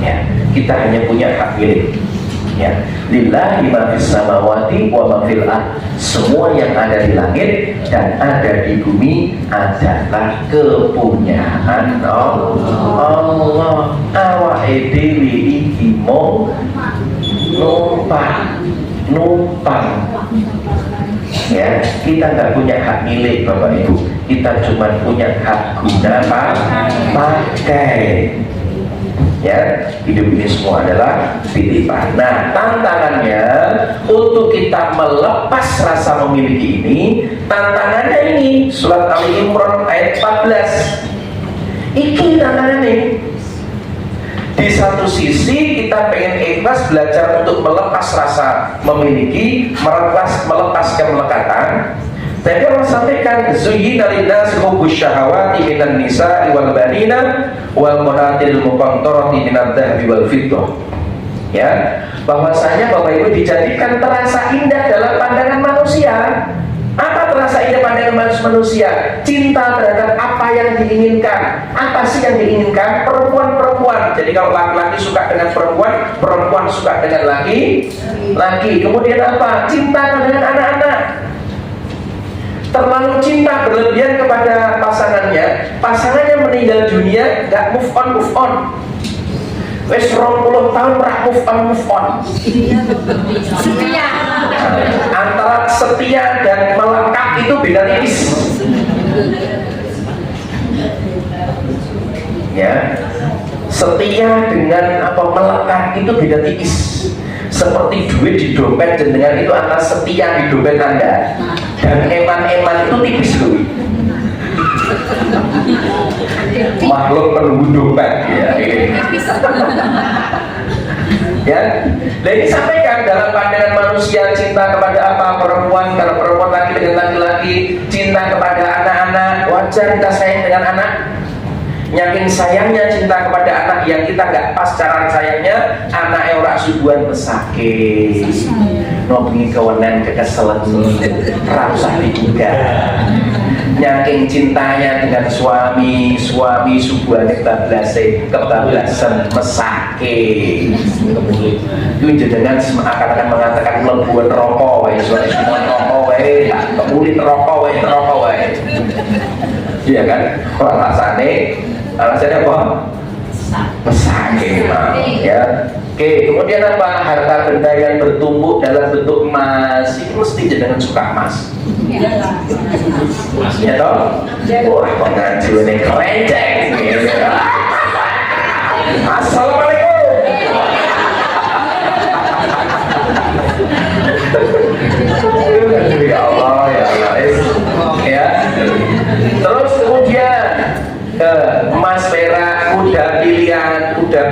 Ya, kita hanya punya hak milik. Ya, lillahi ma fis samawati wa ma fil ardh. Semua yang ada di langit dan ada di bumi adalah kepunyaan Allah. Awake dhewe iki mung numpang. Ya, kita nggak punya hak milik Bapak Ibu. Kita cuma punya hak guna pakai. Ya, hidup ini semua adalah titipan. Nah, tantangannya untuk kita melepas rasa memiliki ini, tantangannya ini surat Ali Imran ayat 14. Iki tantangannya. Di satu sisi kita pengen ikhlas belajar untuk melepas rasa memiliki, melepas kemelekatan. Tapi Allah sampaikan zuyyina lin-nasi hubbus syahawati minan nisa'i wal banina wal qanatil muqantarati minadh dhahabi wal fiddah. Ya, bahwasanya Bapak Ibu dijadikan terasa indah dalam pandangan manusia. Apa terasa indah pandangan manusia? Cinta terhadap apa yang diinginkan. Apa sih yang diinginkan? Perempuan-perempuan. Jadi kalau laki-laki suka dengan perempuan, perempuan suka dengan laki. Kemudian apa? Cinta dengan anak-anak. Terlalu cinta berlebihan kepada pasangannya meninggal dunia, gak move on. Wes 20 tahun rak move on. Setia. Antara setia dan melekat itu beda tipis. Ya, setia dengan melekat itu beda tipis. Seperti duit di dompet jenengan itu antara setia di dompet Anda dan eman-eman itu tipis loh. Makhluk penunggu dompet ya. Nah ini sampaikan dalam pandangan manusia, cinta kepada apa? Perempuan, kalau perempuan laki dengan laki-laki, cinta kepada anak-anak, wajar kita sayang dengan anak. Nyaking sayangnya cinta kepada anak yang kita nggak pas cara sayangnya, anak ora subuhan pesake nobingi kewenan kekeselan rasa diduga. Nyaking cintanya dengan suami subuhan kebablasan mesake itu jenengan akan mengatakan mlebuan rokok wae suami rokok wae kemulit rokok wae iya kan alasannya apa? Mesake ya. Oke, kemudian apa? Harta benda yang bertumpuk dalam bentuk emas itu mesti jenengan suka emas. Ya toh? Wah, pengajian ini kerenceng. Assalamualaikum. Ya Allah, ya Allah. Ya. Terus kemudian emas, perak, kuda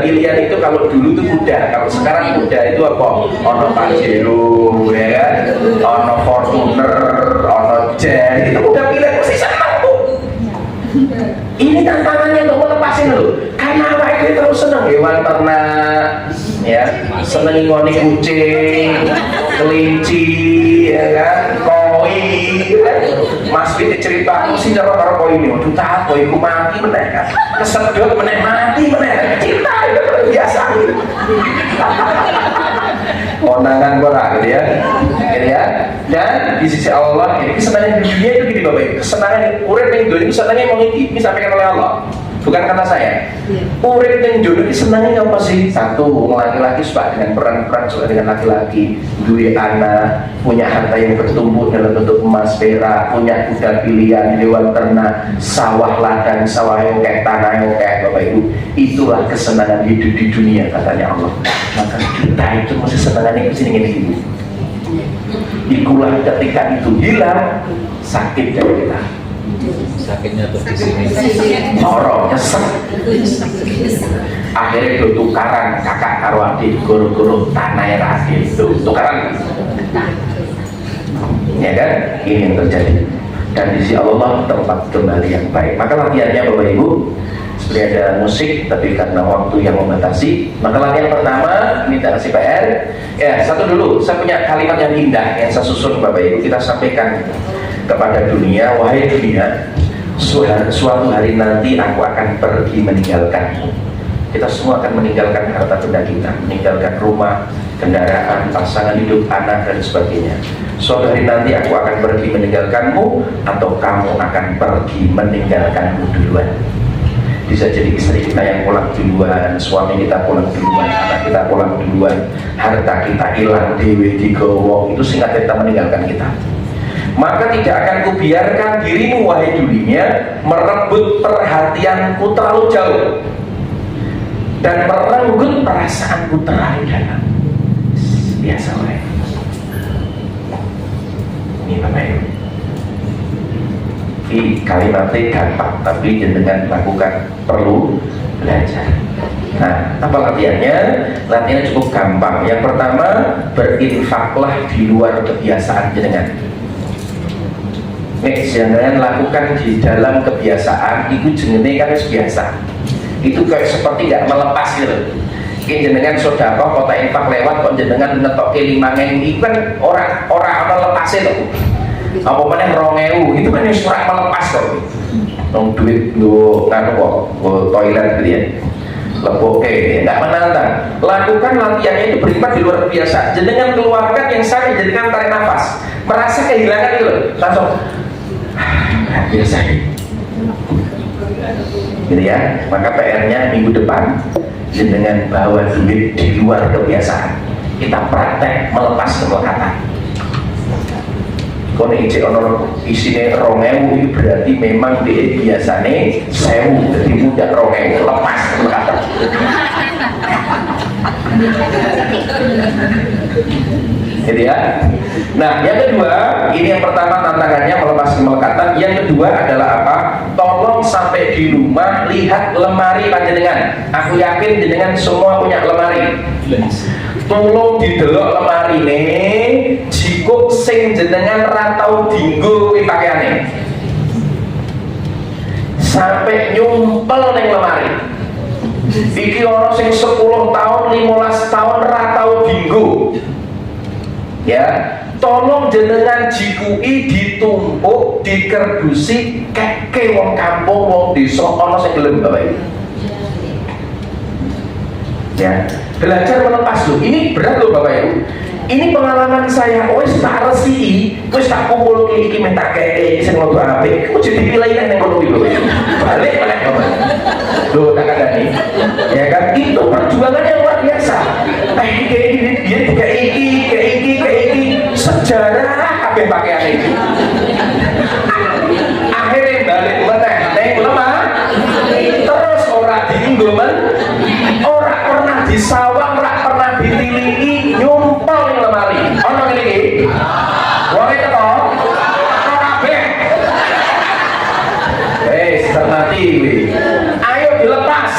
pilihan itu kalau dulu itu kuda, kalau sekarang kuda itu apa? Ono Pajero, ya kan? Ono Fortuner, ono Jet, itu kuda pilihan mesti senang tuh. Ini tantangannya untuk melepasin loh, karena apa itu terus senang hewan ternak, ya, seneng ngoni kucing, kelinci, ya kan? Koi. Mas Biti ceritaku sih karo koi ini, waduh tak koi ku mati meneh kan, kesedot meneh mati meneh, cinta itu biasa. Konangan korak gitu ya. Dan di sisi Allah ini kesenangan di dunia itu gini Bapak Ibu, kesenangan urip ning dunia itu senangnya mau ini disampaikan oleh Allah, bukan kata saya. Urip ning dunia itu senangnya apa sih? Satu, laki-laki suka dengan peran suka dengan laki-laki, duwe anak, punya harta yang bertumbuh dalam bentuk emas, perak, punya kuda pilihan, hewan ternak, sawah ladang, sawah yang kayak tanah yang kayak Bapak Ibu. Itulah kesenangan hidup di dunia katanya Allah. Maka kita itu masih senangannya ke sini ini. Ikulah ketika itu hilang sakit dari kita. Sakitnya tuh di sini. Moro nyesek. Akhirnya itu tukaran kakak karo adik guru-guru tanah adik itu tukaran. Ya kan? Ini yang terjadi. Dan di sisi Allah tempat kembali yang baik. Maka latihannya Bapak Ibu, seperti ada musik, tapi karena waktu yang membatasi, maka latihan pertama kita kasih PR. Ya, satu dulu, saya punya kalimat yang indah yang saya susun Bapak Ibu, kita sampaikan kepada dunia. Wahai dunia, suatu hari nanti aku akan pergi meninggalkanmu. Kita semua akan meninggalkan harta benda kita, meninggalkan rumah, kendaraan, pasangan hidup, anak, dan sebagainya. Suatu hari nanti aku akan pergi meninggalkanmu, atau kamu akan pergi meninggalkanmu duluan. Bisa jadi istri kita yang pulang duluan, suami kita pulang duluan, anak kita pulang duluan, harta kita hilang, dewe digowo, itu singkat cerita meninggalkan kita. Maka tidak akan kubiarkan dirimu wahai dunia merebut perhatianku terlalu jauh dan merenggut perasaanku terlalu dalam. Biasa oleh ini Bapak Ibu. Kalimatnya gampang, tapi dengan lakukan perlu belajar. Nah, apa latihannya? Latihannya cukup gampang. Yang pertama, berinfaklah di luar kebiasaan jenengan. Jangan lakukan di dalam kebiasaan. Itu jenenge kan biasa. Itu kayak seperti tidak melepas gitu. Jenengan sodako kota infak lewat, kok jenengan ngetok ke 5.000 itu kan orang lepasin loh. apa mana 2.000 itu kan yang surat melepas kok nong duit lu nganu kok toilet gitu ya leboke nggak menantang. Lakukan latihannya itu berimpact di luar biasa. Jenengan keluarkan yang saya jadikan tarik nafas, merasa kehilangan itu langsung biasa gitu ya. Maka PR-nya minggu depan jenengan bawa duit di luar kebiasaan, kita praktek melepas kemelekatan. Kalau isi ono isine 2.000 itu berarti memang dia biasanya 1.000, jadi mudah 2.000 lepas kemelekatan. Gitu ya. Nah, yang kedua, ini yang pertama tantangannya melepas kemelekatan. Yang kedua adalah apa? Tolong sampai di rumah lihat lemari panjenengan. Aku yakin jenengan semua punya lemari. Tolong didelok lemari ini, jikup sing jenengan ratau dinggo kuwi pakaiane. Sampai nyumpel ning lemari. Iki ono sing 10 tahun, 15 tahun ratau dinggo. Ya, tolong jenengan jikui ditumpuk, dikerdusi keke wong kampung, wong desa ono sing gelem Bapak Ibu. Ya, belajar melepas loh. Ini berat loh Bapak Ibu. Ini pengalaman saya. Wes tak resi, wes tak kumpul iki minta keke sing ngono apik. Kok jadi pilihan yang ngono iki. Balik meneh Bapak. Loh, tak kandani. Ya kan, itu perjuangan yang luar biasa. Dia kayak iki sejarah kabeh pakaian iki. Akhirnya balik meneh ning lemah. Terus ora dienggo men. Ora pernah disawang, ora pernah ditiliki, nyumpel ning lemari. Ono ngene iki. Wong itu to. Kabeh. Cermati kuwi. Ayo dilepas.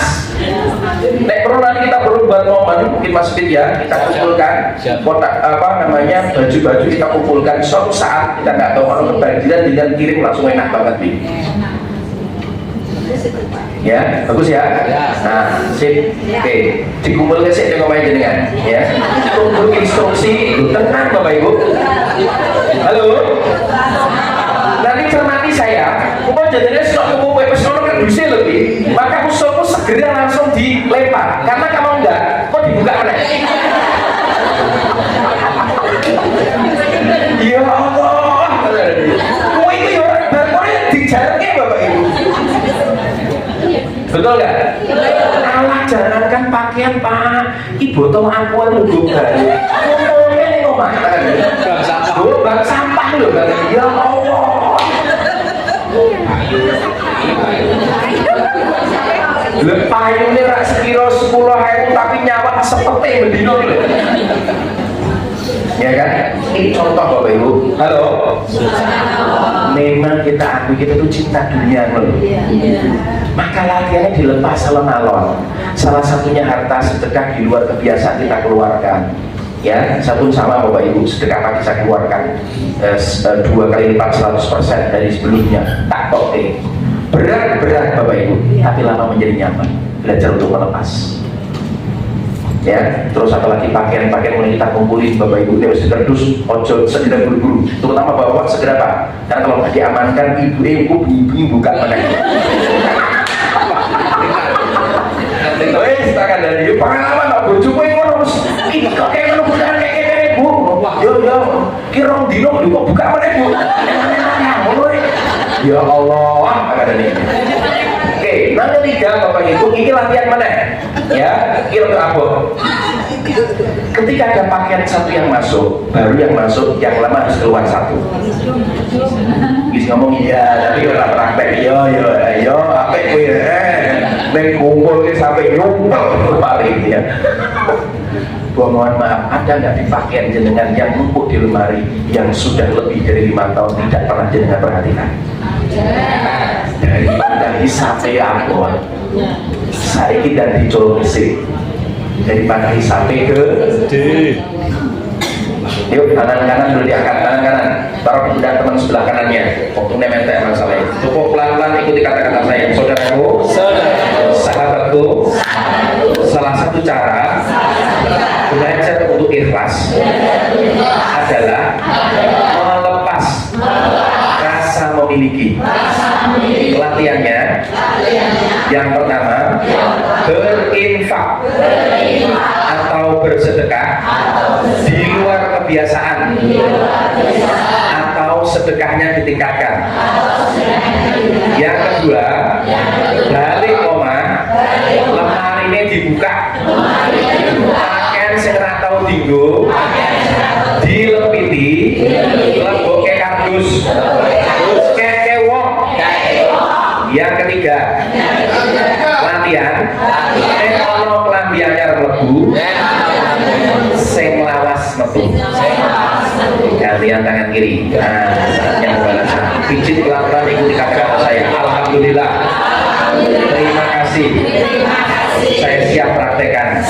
Nek perlu nanti kita perlu buat momen, mungkin Mas Fit ya, kita kumpulkan kotak apa namanya baju-baju kita kumpulkan. Suatu saat kita nggak tahu kalau kebanjiran dengan kirim langsung enak banget nih. Ya, bagus ya. Nah, sip. Oke, dikumpulkan sih dengan main jenengan. Ya, tunggu instruksi. Tenang Bapak Ibu. Halo. Nanti cermati saya. Kok jenengan sudah kumpul pesono keduse lebih. Maka usulku segera langsung dilempar. Karena kalau enggak, kok dibuka aneh. Ya Allah. Kok itu ya orang barangnya dijarke Bapak Ibu. Betul nggak? Allah jangankan pakaian Pak, ibu tau akuan lu balik. Ngomongnya nih ngomong. Bang sampah loh kan? Ya Allah. Lepayung ini rak sekilo 10.000 tapi nyawa seperti bendino gitu. Ya kan? Ini contoh Bapak Ibu. Halo. Memang kita akui kita tuh cinta dunia loh. Maka latihannya dilepas alon-alon. Salah satunya harta sedekah di luar kebiasaan kita keluarkan. Ya, satu sama Bapak Ibu, sedekah pagi saya keluarkan 2 kali lipat 100% dari sebelumnya. Tak tote. Berat Bapak Ibu, tapi lama menjadi nyaman. Belajar untuk melepas. Ya, terus satu lagi pakaian-pakaian mulai kita kumpulin Bapak Ibu, dia harus kerdus, ojo segera buru-buru. Terutama bapak segera Pak. Karena kalau nggak diamankan ibu buka mana? Wes takkan dari pengalaman Pak bojoku yang harus ini kok kayak ngono bukan kayak Bu. Yo kirong dino kok buka mana Bu? Ya Allah, takkan dari. Oke, nanti 3 Bapak Ibu, ini latihan mana? Ya, kira ke apa? Ketika ada pakaian satu yang masuk, baru yang masuk, yang lama harus keluar satu. Bisa ngomong iya, tapi orang praktek yo, apa itu ya? Neng kumpul sampai nyumpel paling ya. Mohon maaf, ada nggak di pakaian jenengan yang numpuk di lemari yang sudah lebih dari 5 tahun tidak pernah jenengan perhatikan? Dari sampai aku, saya kita dicolongsi daripada sampai ke. Yuk tangan kanan dulu diangkat, tangan kanan. Taruh dan teman sebelah kanannya. Waktu nementek masalah itu. Cukup pelan-pelan ikuti kata-kata saya. Saudaraku, sahabatku, salah satu cara belajar untuk ikhlas adalah melepas merasa memiliki. Latihannya yang pertama berinfak atau bersedekah di luar kebiasaan atau sedekahnya ditingkatkan. Yang kedua, balik koma, lemari ini dibuka, pakaian sing ra tau dienggo dilepiti, leboke kardus, keke wong. Yang ketiga, latihan ono klambi anyar mlebu sing lawas metu. Gantian tangan kiri. Nah, yang balasan. Pijit pelan-pelan ikuti kata-kata saya. Alhamdulillah. Terima kasih. Saya siap praktekkan.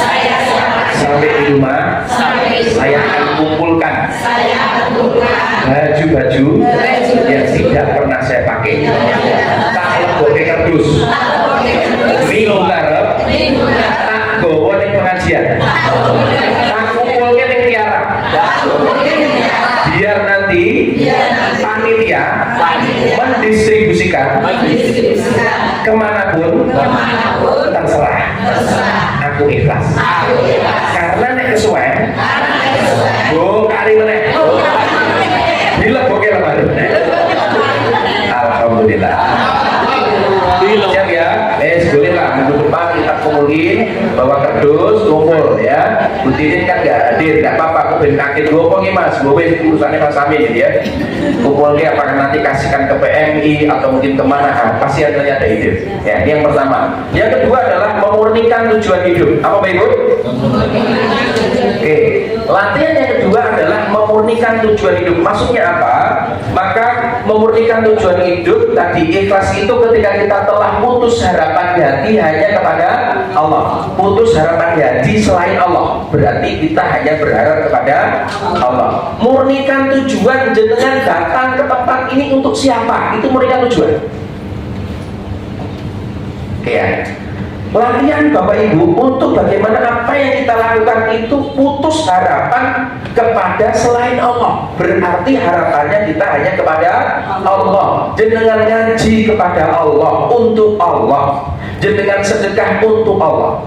Sampai di rumah, saya akan kumpulkan baju-baju yang tidak pernah saya pakai. Tak leboke kardus. Minggu ngarep, tak gowo ning pengajian. Tak kumpulke ning tiara. Biar nanti panitia mendistribusikan kemanapun terserah. Aku ikhlas. Karena nek kesuwen, kali meneh. Dileboke lemari. Alhamdulillah. Siap ya, boleh lah minggu depan kita kumpulin bawa kardus kumpul ya. Butinin kan nggak hadir, nggak apa-apa. Aku ben kaget gue kok mas, gue urusannya Mas Amin gitu ya. Kumpulnya apakah nanti kasihkan ke PMI atau mungkin kemana? Pasti ada ide. Ya, ini yang pertama. Yang kedua adalah memurnikan tujuan hidup. Apa Pak Ibu? Oke, latihan yang kedua adalah memurnikan tujuan hidup. Maksudnya apa? Maka memurnikan tujuan hidup tadi ikhlas itu ketika kita telah putus harapan di hati hanya kepada Allah, putus harapan di hati selain Allah, berarti kita hanya berharap kepada Allah. Murnikan tujuan jenengan datang ke tempat ini untuk siapa? Itu murnikan tujuan. Ya. Latihan Bapak Ibu untuk bagaimana apa yang kita lakukan itu putus harapan kepada selain Allah. Berarti harapannya kita hanya kepada Allah. Jenengan ngaji kepada Allah, untuk Allah. Jenengan sedekah untuk Allah.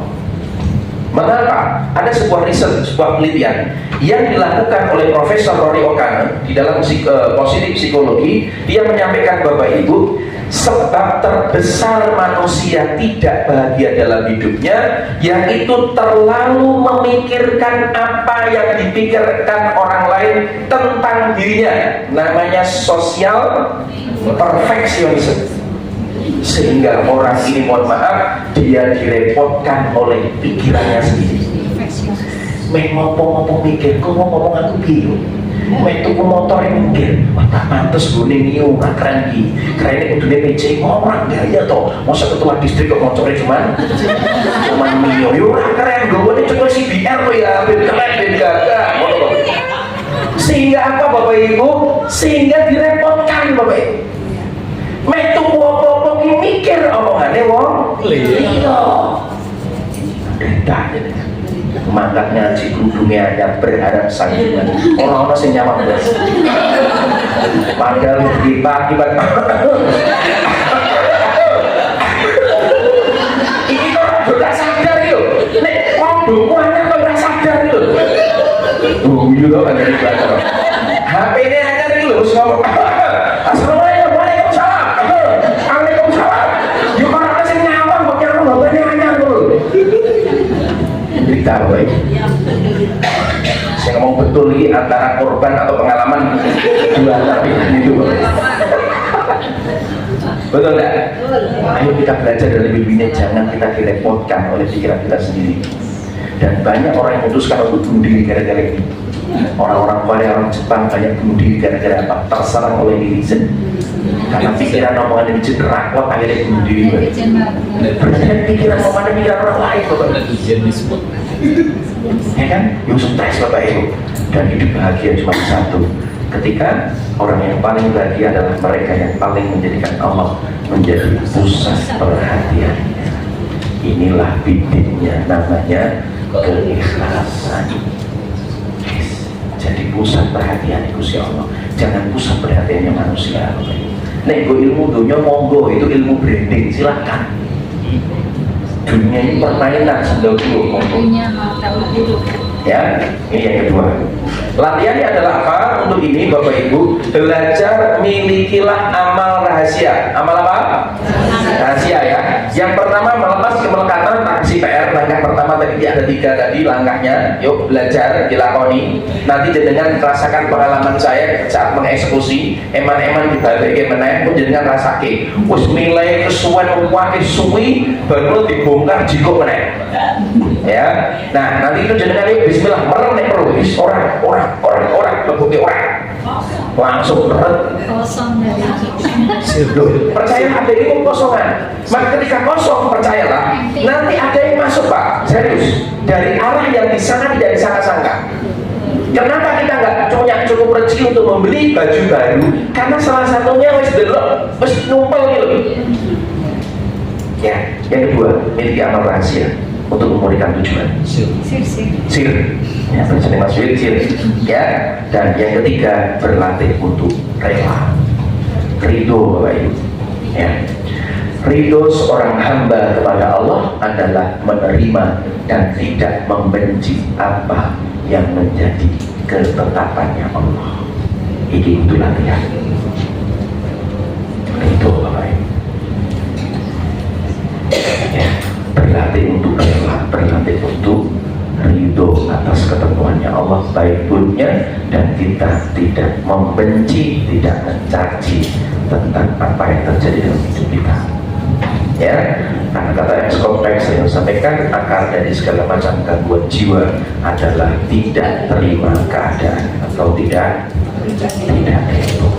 Mengapa? Ada sebuah riset, sebuah penelitian yang dilakukan oleh Profesor Rory O'Connor di dalam positif psikologi. Dia menyampaikan Bapak Ibu, sebab terbesar manusia tidak bahagia dalam hidupnya yaitu terlalu memikirkan apa yang dipikirkan orang lain tentang dirinya. Namanya social perfectionism. Sehingga orang ini, mohon maaf, dia direpotkan oleh pikirannya sendiri. Ngopo-ngopo mikir, kok ngomong aku bingung. Tuku motor yang mikir, wah tak pantes gue niu, gak keren ki. Kerennya kudune PC, orang gaya toh. Masa ketua distrik kok motornya cuman mio, yuk keren. Gue ini cuma CBR tuh ya, ben keren, ben gagah. Sehingga apa Bapak Ibu? Sehingga direpotkan Bapak Ibu. Tuku apa-apa ki mikir omongannya wong. Iya. Dedah ini. Mangkat ngaji kerudungnya hanya berharap sanjungan. Orang-orang yang nyaman belas. Padahal di pagi ini orang sudah sadar itu. Nek ngomongnya kok sudah sadar itu. Itu kan dari belakang. HP ini hanya itu ngomong. Assalamualaikum, waalaikumsalam. Waalaikumsalam. Yuk orang yang nyaman kok kira ngomongnya hanya dulu. Cerita baik. Saya ngomong betul ini antara korban atau pengalaman dua tapi itu. Betul enggak? Ayo kita belajar dari bibinya, jangan kita direpotkan oleh pikiran kita sendiri. Dan banyak orang yang memutuskan untuk bunuh diri gara-gara ini. Orang-orang Korea, orang Jepang banyak bunuh diri gara-gara apa? Terserang oleh netizen. Karena pikiran omongan netizen rakwat akhirnya bunuh diri. Berdasarkan pikiran omongan pikiran orang lain, Bapak. Ya kan? Yang stres Bapak Ibu. Dan hidup bahagia cuma satu. Ketika orang yang paling bahagia adalah mereka yang paling menjadikan Allah menjadi pusat perhatian. Inilah bibitnya, namanya keikhlasan. Jadi pusat perhatian Gusti Allah. Jangan pusat perhatiannya manusia. Nek gue ilmu dunia monggo, itu ilmu branding, silahkan. Dunia ini permainan sendal dulu monggo. Ya, ini yang kedua. Latihannya adalah apa? Untuk ini Bapak Ibu, belajar milikilah amal rahasia. Amal apa? Rahasia ya. Yang pertama melepas kemelekatan, aksi PR. Langkah pertama tadi ada 3 tadi langkahnya. Yuk belajar, dilakoni. Nanti jenengan rasakan pengalaman saya saat mengeksekusi. Eman-eman dibalik meneh pun jenengan rasake. Wis nilai kesuwen wakil suwi baru dibongkar jiko meneh. Ya, nah nanti itu jenengan yuk bismillah merem nek perlu orang lebuke orang langsung meret Kosong dari percaya ada ini kosongan. Maka ketika kosong percayalah nanti ada yang masuk Pak, serius dari arah yang di sana tidak disangka-sangka. Kenapa kita nggak cukup rezeki untuk membeli baju baru? Karena salah satunya wis delok, wis numpel gitu. Ya, yang kedua miliki amal rahasia untuk memulihkan tujuan. Sir, ya bahasa Mas Wil, sir. Ya, dan yang ketiga berlatih untuk rela, ridho Bapak Ibu. Ya, ridho seorang hamba kepada Allah adalah menerima dan tidak membenci apa yang menjadi ketetapannya Allah. Ini itu latihan. Ridho Bapak Ibu. Ya, berlatih untuk rela, berlatih untuk ridho atas ketentuannya Allah baik buruknya, dan kita tidak membenci, tidak mencaci tentang apa yang terjadi dalam hidup kita. Ya, karena kata Escofex yang sampaikan akar dari segala macam gangguan jiwa adalah tidak terima keadaan atau tidak ridho.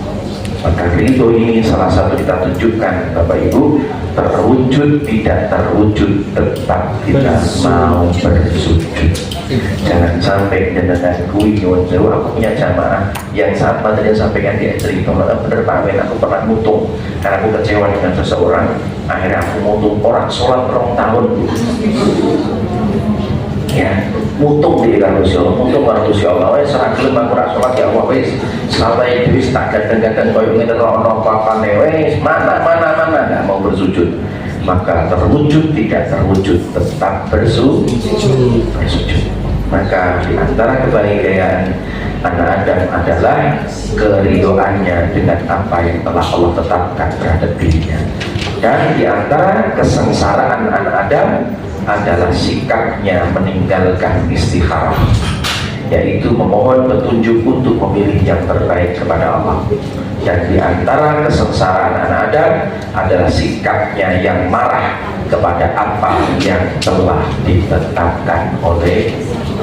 Maka ridho ini salah satu kita tunjukkan Bapak Ibu, terwujud tidak terwujud tetap kita mau bersujud. Jangan sampai jenengan kui nyuwun sewu, aku punya jamaah yang sama tadi sampaikan dia cerita, bener Pak Men, aku pernah mutung karena aku kecewa dengan seseorang, akhirnya aku mutung orang sholat 2 tahun. Ya, mutung di Gusti Allah, mutung karo Gusti Allah, wis ora gelem aku ora salat ya Allah wis. Sampai wis tak gadang-gadang koyo ngene ono apa-apane wis, mana enggak mau bersujud. Maka terwujud tidak terwujud tetap bersujud. Maka di antara kebahagiaan anak Adam adalah keridhoannya dengan apa yang telah Allah tetapkan terhadap dirinya. Dan di antara kesengsaraan anak Adam adalah sikapnya meninggalkan istikharah, yaitu memohon petunjuk untuk memilih yang terbaik kepada Allah. Dan di antara kesengsaraan anak Adam adalah sikapnya yang marah kepada apa yang telah ditetapkan oleh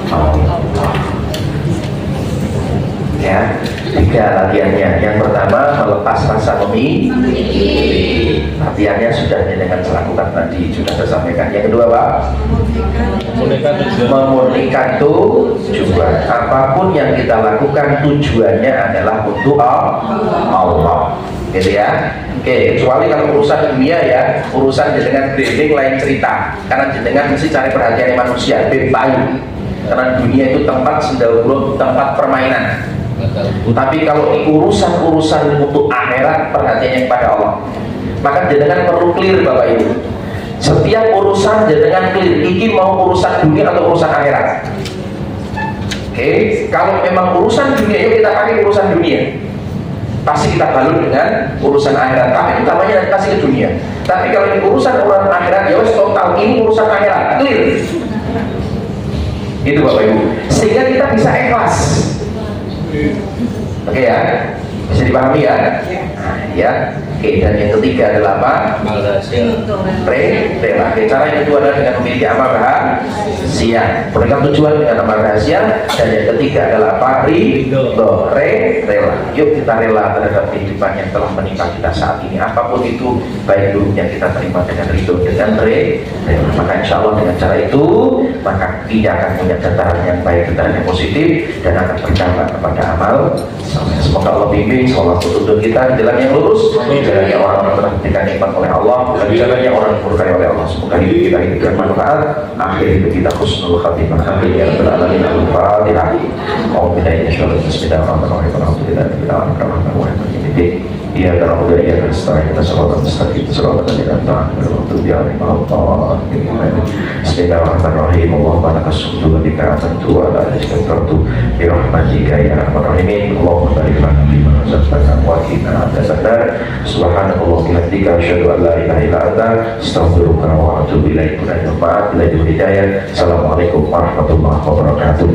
Allah. Ya, 3 latihannya. Yang pertama melepas rasa memiliki. Latihannya sudah dengan lakukan tadi, sudah saya sampaikan. Yang kedua Pak, memurnikan tujuan. Apapun yang kita lakukan tujuannya adalah untuk Allah, gitu ya. Oke, kecuali kalau urusan dunia ya, urusan dengan branding lain cerita. Karena jenengan mesti cari perhatian manusia, bebayu. Karena dunia itu tempat sendal tempat permainan. Tapi kalau urusan-urusan untuk akhirat, perhatiannya kepada Allah. Maka jenengan perlu clear Bapak Ibu. Setiap urusan jenengan clear, ini mau urusan dunia atau urusan akhirat. Oke, kalau memang urusan dunia, yuk kita pakai urusan dunia. Pasti kita balut dengan urusan akhirat. Tapi utamanya nanti kasih ke dunia. Tapi kalau ini urusan akhirat, ya wes total ini urusan akhirat, clear. Itu Bapak Ibu. Sehingga kita bisa ikhlas. Oke ya, bisa dipahami ya? Nah, ya. Oke, dan yang ketiga adalah apa? Rela. Oke, cara yang kedua adalah dengan memiliki amal rahasia, memberikan tujuan dengan amal rahasia. Dan yang ketiga adalah apa? Rela. Yuk kita rela terhadap kehidupan yang telah menimpa kita saat ini. Apapun itu, baik buruknya kita terima dengan ridho, dengan rela. Maka insya Allah dengan cara itu, maka kita akan punya dataran yang baik, dataran yang positif, dan akan berdampak kepada amal. Semoga Allah bimbing, semoga petunjuk kita di jalan yang lurus, jalannya orang-orang telah diberikan nikmat oleh Allah, dan jalannya orang dimurkai oleh Allah. Semoga hidup kita hidup yang bermanfaat, akhir hidup kita husnul khatimah. Amin ya rabbal alamin. Al-Fatihah. Bismillahirrahmanirrahim. الدين إياك نعبد وإياك نستعين صراط المستقيم صراط الذين أنعمت عليهم غير المغضوب عليهم ولا الضالين بسم الله الرحمن الرحيم اللهم لك الصمت وبك آمنت وعلى ذلك كفرت برحمتك يا أرحم الراحمين اللهم بارك لنا فيما رزقتنا وقنا عذاب النار سبحانك اللهم وبحمدك أشهد أن لا إله إلا أنت أستغفرك وأتوب إليك. Assalamualaikum warahmatullahi wabarakatuh.